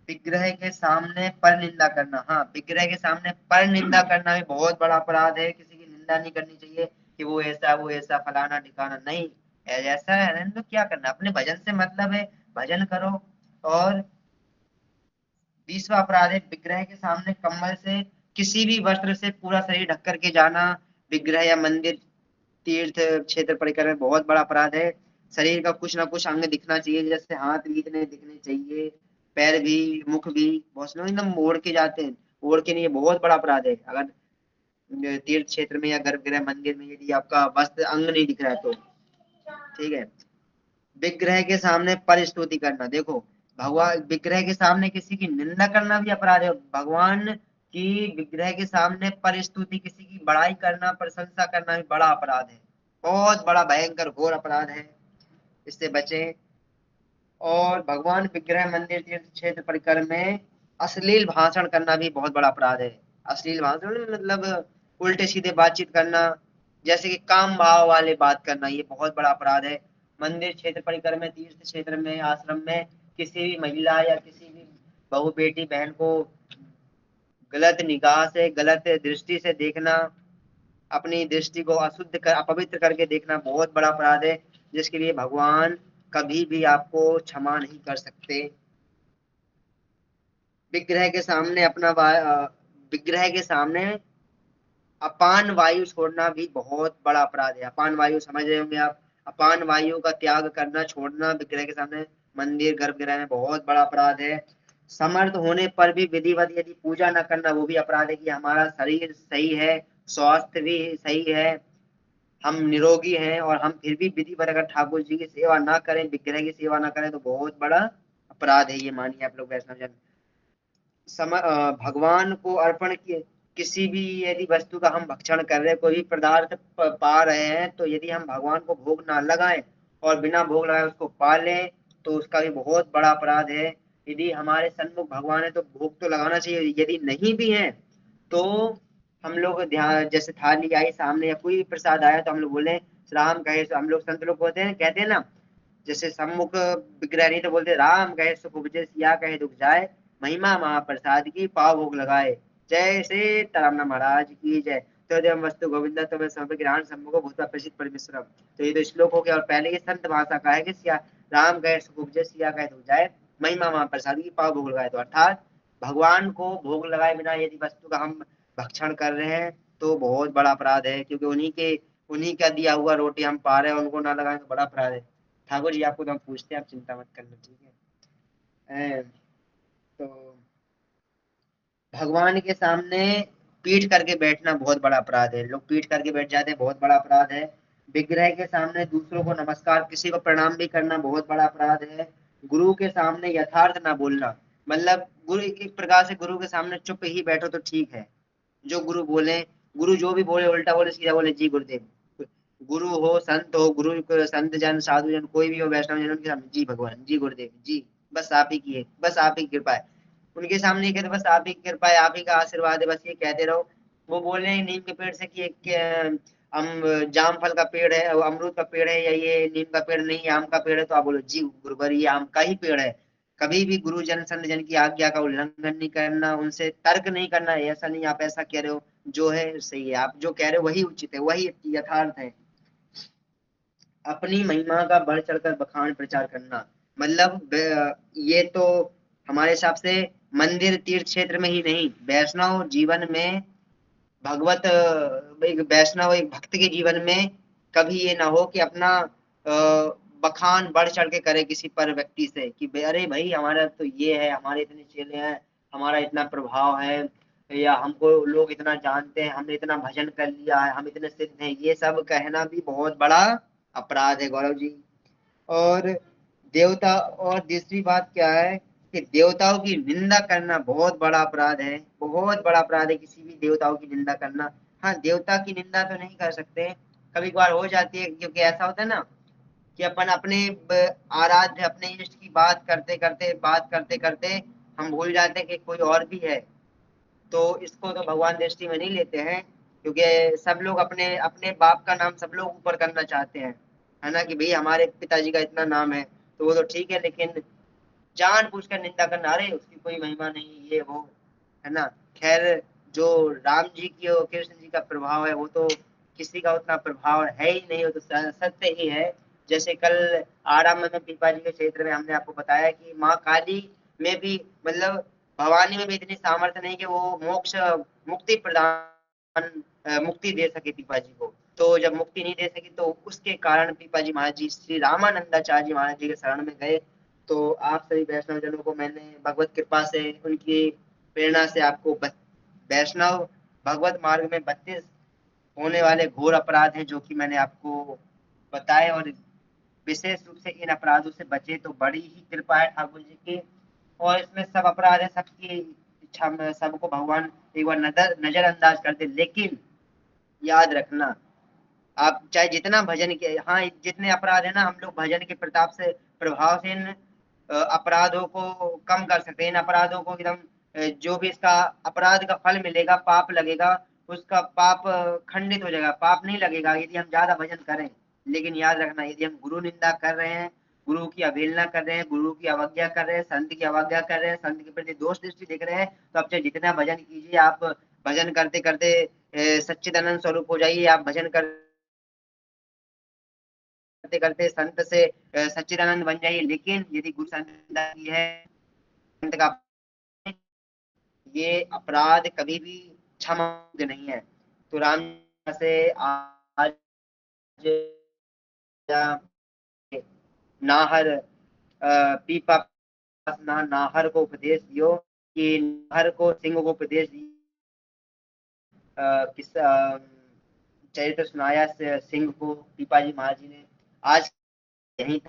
विग्रह के सामने पर निंदा करना, हाँ विग्रह के सामने पर निंदा करना भी बहुत बड़ा अपराध है। किसी की निंदा नहीं करनी चाहिए कि वो ऐसा फलाना ठिकाना नहीं, ऐसा है तो क्या करना, अपने भजन से मतलब है, भजन करो। और 20वां अपराध है विग्रह के सामने कम्बल से, किसी भी वस्त्र से पूरा शरीर ढक करके जाना। विग्रह या मंदिर, तीर्थ क्षेत्र परिक्रमा में बहुत बड़ा अपराध है। शरीर का कुछ ना कुछ अंग दिखना चाहिए, जैसे हाथ भी इतने दिखने चाहिए, पैर भी, मुख भी। बहुत से लोग एकदम ओढ़ के जाते हैं, ओढ़ के नहीं, ये बहुत बड़ा अपराध है। अगर तीर्थ क्षेत्र में या गर्भगृह मंदिर में यदि आपका वस्त्र अंग नहीं दिख रहा है तो ठीक है। विग्रह के सामने पर स्तुति करना, देखो भगवान विग्रह के सामने किसी की निंदा करना भी अपराध है। भगवान की विग्रह के सामने पर स्तुति, किसी की बड़ाई करना, प्रशंसा करना भी बड़ा अपराध है, बहुत बड़ा भयंकर घोर अपराध है, इससे बचें। और भगवान विग्रह मंदिर तीर्थ क्षेत्र परिकर में अश्लील भाषण करना भी बहुत बड़ा अपराध है। अश्लील भाषण मतलब उल्टे सीधे बातचीत करना, जैसे कि काम भाव वाले बात करना, ये बहुत बड़ा अपराध है। मंदिर क्षेत्र परिकर में, तीर्थ क्षेत्र में, आश्रम में किसी भी महिला या किसी भी बहू बेटी बहन को गलत निगाह से, गलत दृष्टि से देखना, अपनी दृष्टि को अशुद्ध कर, अपवित्र करके देखना बहुत बड़ा अपराध है, जिसके लिए भगवान कभी भी आपको क्षमा नहीं कर सकते। विग्रह के सामने विग्रह के सामने अपान वायु छोड़ना भी बहुत बड़ा अपराध है। अपान वायु समझ रहे होंगे आप, अपान वायु का त्याग करना, छोड़ना विग्रह के सामने, मंदिर गर्भगृह में बहुत बड़ा अपराध है। समर्थ होने पर भी विधिवत यदि पूजा न करना, वो भी अपराध है। कि हमारा शरीर सही है, स्वास्थ्य भी सही है, हम निरोगी हैं, और हम फिर भी विधिवत अगर ठाकुर जी की सेवा ना करें, विग्रह की सेवा ना करें, तो बहुत बड़ा अपराध है ये, मानिए आप लोग वैष्णव जन। भगवान को अर्पण किए किसी भी यदि वस्तु का हम भक्षण कर रहे हैं, कोई भी पदार्थ पा रहे हैं, तो यदि हम भगवान को भोग ना लगाएं और बिना भोग लगाए उसको पा लें, तो उसका भी बहुत बड़ा अपराध है। यदि हमारे सन्मुख भगवान है तो भोग तो लगाना चाहिए, यदि नहीं भी है तो हम लोग ध्यान, जैसे थाली आई सामने या कोई भी प्रसाद आया तो हम लोग बोले राम कहे, हम लोग संत लोग बोलते हैं, कहते हैं ना, जैसे सम्मुख विग्रह नहीं तो बोलते राम कहे सुख उपजे, सिया कहे दुख जाए, महिमा महाप्रसाद की पाव भोग लगाए, जय श्री तारामना महाराज की जय। तो जब वस्तु गोविंदा तो ग्रहण सम्मुख भूतवा प्रसिद्ध परमेश्वरम। तो ये तो श्लोक हो गया, और पहले की संत भाषा का है कि सिया राम कहे सुख उपजे, सिया कहे दुख जाए, महिमा महाप्रसाद की पाव भोग लगाए। तो अर्थात भगवान को भोग लगाए बिना यदि वस्तु का हम भक्षण कर रहे हैं तो बहुत बड़ा अपराध है, क्योंकि उन्हीं का दिया हुआ रोटी हम पा रहे हैं, उनको ना लगाए तो बड़ा अपराध है। ठाकुर जी आपको तो हम पूछते हैं, आप चिंता मत करना, ठीक है। तो भगवान के सामने पीठ करके बैठना बहुत बड़ा अपराध है, लोग पीठ करके बैठ जाते हैं, बहुत बड़ा अपराध है। विग्रह के सामने दूसरों को नमस्कार, किसी को प्रणाम भी करना बहुत बड़ा अपराध है। गुरु के सामने यथार्थ ना बोलना, मतलब गुरु एक प्रकार से गुरु के सामने चुप ही बैठो तो ठीक है, जो गुरु बोले, गुरु जो भी बोले उल्टा बोले सीधा बोले जी गुरुदेव। गुरु हो, संत हो, गुरु संत जन साधु जन कोई भी हो, वैष्णव जन, उनके सामने जी भगवान, जी गुरुदेव जी, बस आप ही की है, बस आप ही की कृपा है। उनके सामने ये कहते बस आप ही की कृपा है, आप ही का आशीर्वाद है, बस ये कहते रहो। वो बोल रहे हैं नीम के पेड़ से कि जाम फल का पेड़ है, अमरूद का पेड़ है, या ये नीम का पेड़ नहीं आम का पेड़ है, तो आप बोलो जी गुरुवर ये आम का ही पेड़ है। कभी भी गुरुजन संत जन की आज्ञा का उल्लंघन नहीं करना, उनसे तर्क नहीं करना, ऐसा नहीं आप ऐसा कह रहे हो, जो है सही है, आप जो कह रहे हो वही उचित है, वही यथार्थ है। अपनी महिमा का बढ़ चढ़कर बखान प्रचार करना, मतलब ये तो हमारे हिसाब से मंदिर तीर्थ क्षेत्र में ही नहीं, वैष्णव जीवन में, भगवत एक वैष्णव एक भक्त के जीवन में कभी ये ना हो कि अपना बखान बढ़ चढ़ के करे किसी पर व्यक्ति से, कि अरे भाई हमारा तो ये है, हमारे इतने चेले हैं, हमारा इतना प्रभाव है, या हमको लोग इतना जानते हैं, हमने इतना भजन कर लिया है, हम इतने सिद्ध हैं, ये सब कहना भी बहुत बड़ा अपराध है गौरव जी। और देवता, और दूसरी बात क्या है कि देवताओं की निंदा करना बहुत बड़ा अपराध है, बहुत बड़ा अपराध है किसी भी देवताओं की निंदा करना। हाँ, देवता की निंदा तो नहीं कर सकते, कभी कभार हो जाती है, क्योंकि ऐसा होता है ना कि अपन अपने आराध्य, अपने इष्ट की बात करते करते हम भूल जाते हैं कि कोई और भी है। तो इसको तो भगवान दृष्टि में नहीं लेते हैं, क्योंकि सब लोग अपने अपने बाप का नाम सब लोग ऊपर करना चाहते हैं, है ना, कि भाई हमारे पिताजी का इतना नाम है, तो वो तो ठीक है, लेकिन जानबूझकर निंदा करना, अरे उसकी कोई महिमा नहीं, ये वो, है ना। खैर, जो राम जी की और कृष्ण जी का प्रभाव है, वो तो किसी का उतना प्रभाव है ही नहीं, वो तो सत्य ही है। जैसे कल आराम में पीपा जी के क्षेत्र में हमने आपको बताया कि माँ काली में भी, मतलब भवानी में भी इतनी सामर्थ्य नहीं कि वो मोक्ष, मुक्ति प्रदान, मुक्ति दे सके पीपा जी को। तो जब मुक्ति नहीं दे सकी, तो उसके कारण पीपा जी महाराज जी श्री रामानंदाचार्य जी महाराज जी के शरण में गए। तो आप सभी वैष्णव जनों को मैंने भगवत कृपा से, उनकी प्रेरणा से आपको वैष्णव भगवत मार्ग में 32 होने वाले घोर अपराध हैं जो कि मैंने आपको बताए, और विशेष रूप से इन अपराधों से बचे तो बड़ी ही कृपा है ठाकुर जी की। और इसमें सब अपराध है, सबकी इच्छा में सबको भगवान एक बार नजरअंदाज कर दे, लेकिन याद रखना, आप चाहे जितना भजन के, हाँ, जितने अपराध है ना, हम लोग भजन के प्रताप से, प्रभाव से इन अपराधों को कम कर सकते हैं। इन अपराधों को एकदम, जो भी इसका अपराध का फल मिलेगा, पाप लगेगा, उसका पाप खंडित हो जाएगा, पाप नहीं लगेगा यदि हम ज्यादा भजन करें। लेकिन याद रखना, यदि हम गुरु निंदा कर रहे हैं, गुरु की अवहेलना कर रहे हैं, गुरु की अवज्ञा कर रहे हैं, संत की अवज्ञा कर रहे हैं, संत के प्रति दोष दृष्टि देख रहे हैं, तो आप चाहे जितना भजन कीजिए, आप भजन करते करते सच्चिदानंद स्वरूप हो जाइए, आप भजन करते करते संत से सच्चिदानंद बन जाइए। लेकिन यदि गुरु संत की है, संत का, ये अपराध कभी भी क्षमा नहीं है। तो राम से आज नाहर, पीपा नाहर को उपदेश दियो, कि नाहर को सिंह को उपदेश दियो, किस चरित्र सुनाया सिंह को पीपा जी महाराज जी ने। आज यहीं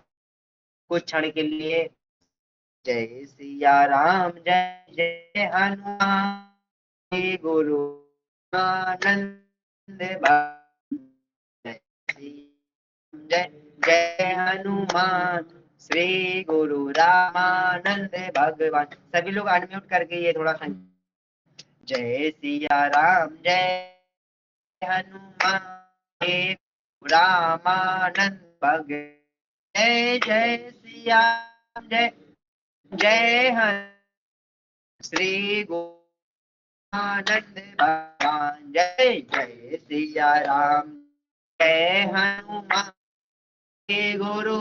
कुछ क्षण के लिए, जय सिया राम, जय जय हनुमान, जय गुरु आनंद, जय जय हनुमान, श्री गुरु रामानंद भगवान। सभी लोग अनम्यूट करके ये थोड़ा सा, जय सिया राम, जय हनुमान, जय रामानंद भगवान, जय जय सिया, जय जय हनुमान, श्री गुरुनानंद भगवान, जय जय सिया राम, जय हनुमान, गुरु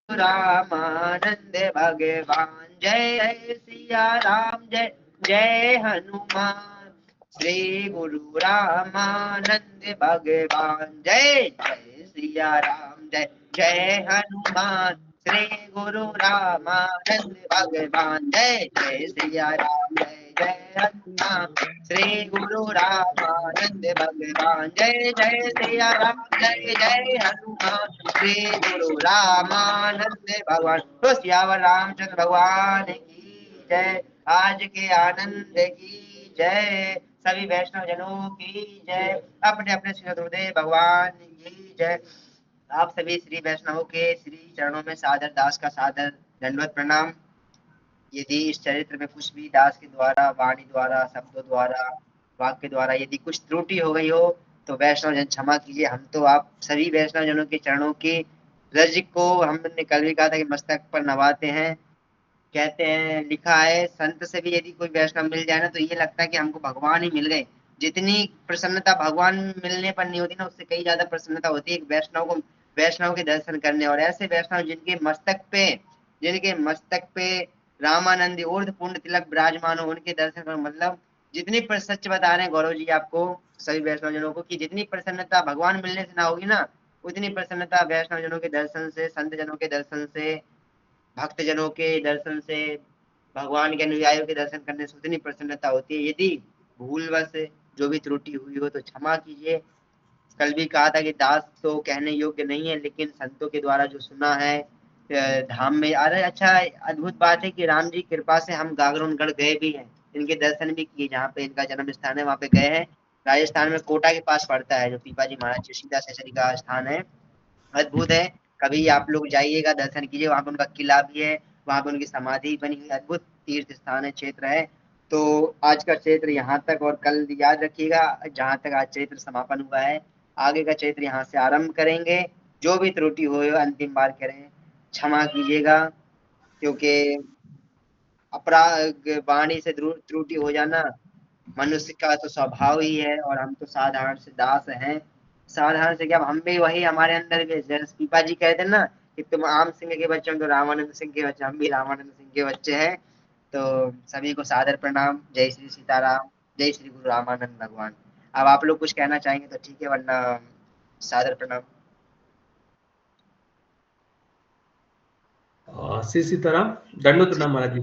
रामानंद भगवान, जय जय सिया राम, जय जय हनुमान, श्री गुरु रामानंद भगवान, जय जय सिया राम, जय जय हनुमान, श्री गुरु रामानंद भगवान, जय जय सिया राम, जय जय हनुमान, श्री गुरु रामानंद भगवान, जय जय सिया राम, जय जय हनुमान, श्री गुरु रामानंद भगवान। तो सियावर रामचंद्र भगवान की जय, आज के आनंद की जय, सभी वैष्णव जनों की जय, अपने अपने श्री गुरुदेव भगवान की जय। आप सभी श्री वैष्णवों के श्री चरणों में सादर दास का सादर दंडवत प्रणाम। यदि इस चरित्र में कुछ भी दास के द्वारा, वाणी द्वारा, शब्दों द्वारा, वाक्य द्वारा यदि कुछ त्रुटि हो गई हो, तो वैष्णव जन क्षमा कीजिए। हम तो आप सभी वैष्णव जनों के चरणों की रज को, हमने कल भी कहा था कि मस्तक पर नवाते हैं। कहते हैं, लिखा है, संत से भी यदि कोई वैष्णव मिल जाए ना, तो ये लगता है कि हमको भगवान ही मिल गए। जितनी प्रसन्नता भगवान मिलने पर नहीं होती ना, उससे कई ज्यादा प्रसन्नता होती है वैष्णव को, वैष्णव के दर्शन करने। और ऐसे वैष्णव जिनके मस्तक पे रामानंदी ऊर्ध्व पुण्य तिलक विराजमान हो, उनके दर्शन करो। मतलब जितनी सच बता रहे हैं गौरव जी आपको, सभी वैष्णव जनों को, कि जितनी प्रसन्नता भगवान मिलने से ना होगी ना, उतनी प्रसन्नता वैष्णव जनों के दर्शन से, संत जनों के दर्शन से, भक्त जनों के दर्शन से, भगवान के अनुयायियों के दर्शन करने से उतनी प्रसन्नता होती है। यदि भूलवश जो भी त्रुटि हुई हो तो क्षमा कीजिए। कल भी कहा था कि दास तो कहने योग्य नहीं है, लेकिन संतों के द्वारा जो सुना है धाम में, अरे अच्छा अद्भुत बात है कि राम जी कृपा से हम गागरोनगढ़ गए भी हैं, इनके दर्शन भी किए, जहाँ पे इनका जन्म स्थान है वहाँ पे गए हैं। राजस्थान में कोटा के पास पड़ता है, जो पीपा जी महाराज जोशीदास चचरी का स्थान है, अद्भुत है। कभी आप लोग जाइएगा, दर्शन कीजिए, वहां पे उनका किला भी है, वहां पे उनकी समाधि बनी हुई, अद्भुत तीर्थ स्थान है, क्षेत्र है। तो आज का क्षेत्र यहाँ तक, और कल याद रखिएगा जहाँ तक आज क्षेत्र समापन हुआ है, आगे का क्षेत्र यहाँ से आरंभ करेंगे। जो भी त्रुटि हो अंतिम बार करें, क्षमा कीजिएगा, क्योंकि अपराध वाणी से त्रुटि हो जाना मनुष्य का तो स्वभाव ही है, और हम तो साधारण से दास हैं। साधारण से क्या, हम भी वही, हमारे अंदर भी जैसे पीपा जी कहते हैं ना कि तुम आम सिंह के बच्चे हो तो रामानंद सिंह के बच्चे, हम भी रामानंद सिंह के बच्चे हैं। तो सभी को सादर प्रणाम, जय श्री सीताराम, जय श्री गुरु रामानंद भगवान। अब आप लोग कुछ कहना चाहेंगे तो ठीक है, वरना सादर प्रणाम। श्री सीताराम, दंडवत प्रणाम महाराज जी।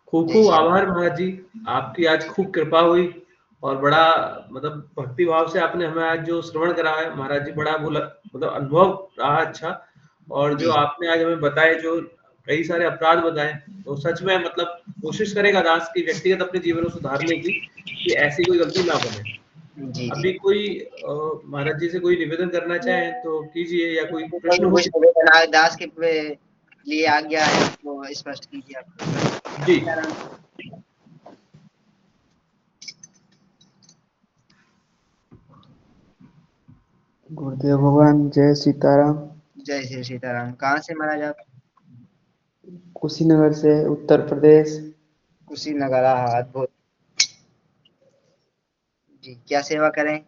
खूब जय खूब श्री आभार महाराज जी, आपकी आज खूब कृपा हुई और बड़ा मतलब भक्ति भाव से आपने हमें आज जो श्रवण करा है महाराज जी, बड़ा मतलब अनुभव रहा अच्छा। और जो जी आपने आज हमें बताए, जो कई सारे अपराध बताए, तो सच में मतलब कोशिश करेगा दास की व्यक्तिगत अपने जीवन को सुधारने की, कि ऐसी कोई गलती ना बने। जी जी। अभी कोई महाराज जी से कोई निवेदन करना चाहें तो कीजिए, या कोई प्रश्न हो। कुछ निवेदन दास के लिए आज्ञा है तो स्पष्ट कीजिए आप। जी। सीताराम। गुरुदेव भगवान, जय सीताराम। जय श्री सीताराम। कहाँ से महाराज आप? कुशीनगर से, उत्तर प्रदेश। कुशीनगर, अद्भुत। जी, क्या सेवा करें?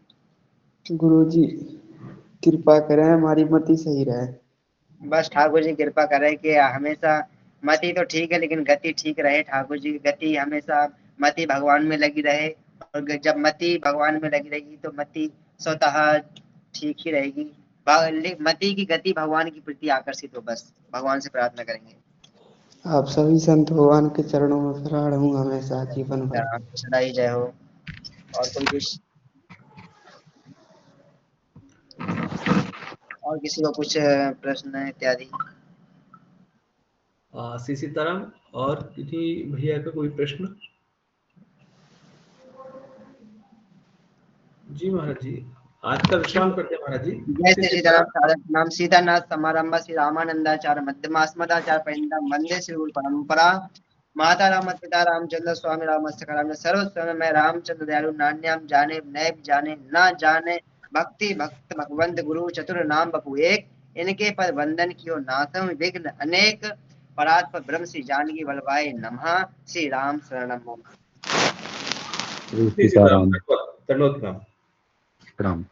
गुरुजी कृपा करें, हमारी मति सही रहे। बस ठाकुर जी कृपा करें कि हमेशा मति तो ठीक है, लेकिन गति ठीक रहे। ठाकुर जी की गति हमेशा, मति भगवान में लगी रहे, और जब मति भगवान में लगी रहेगी तो मति स्वतः ठीक ही रहेगी। मति की गति भगवान की प्रति आकर्षित हो, बस भगवान से प्रार्थना करेंगे। आप सभी संत भगवान के चरणों में प्रणाम हूँ हमेशा, जीवन भर। आपको सदा ही जय हो। और कोई कुछ, और किसी को कुछ प्रश्न इत्यादि? श्री सीताराम, और किसी भैया का कोई प्रश्न? जी महाराज जी, आज का विश्राम करते हैं महाराज जी। जय श्री श्री सीताराम। सीताराम। साधक नाम सीतानाथ समारंभ श्री रामानंदाचार्य मध्यमास्मदाचार्य पर्यंतम वंदे श्री गुरु परंपरा। माता राम पिता रामचंद्र स्वामी रामस्तक राम सर्व स्वयं मैं रामचंद्र दयालु नान्याम जाने नैब जाने ना जाने भक्ति भक्त भगवंत गुरु चतुर नाम बपु एक। इनके पद वंदन कियो नाथम विघ्न अनेक। परात पर ब्रह्म श्री जानकी वल्लभाय नमः। श्री राम शरणम मम। श्री सीताराम, दंडवत प्रणाम। प्रणाम।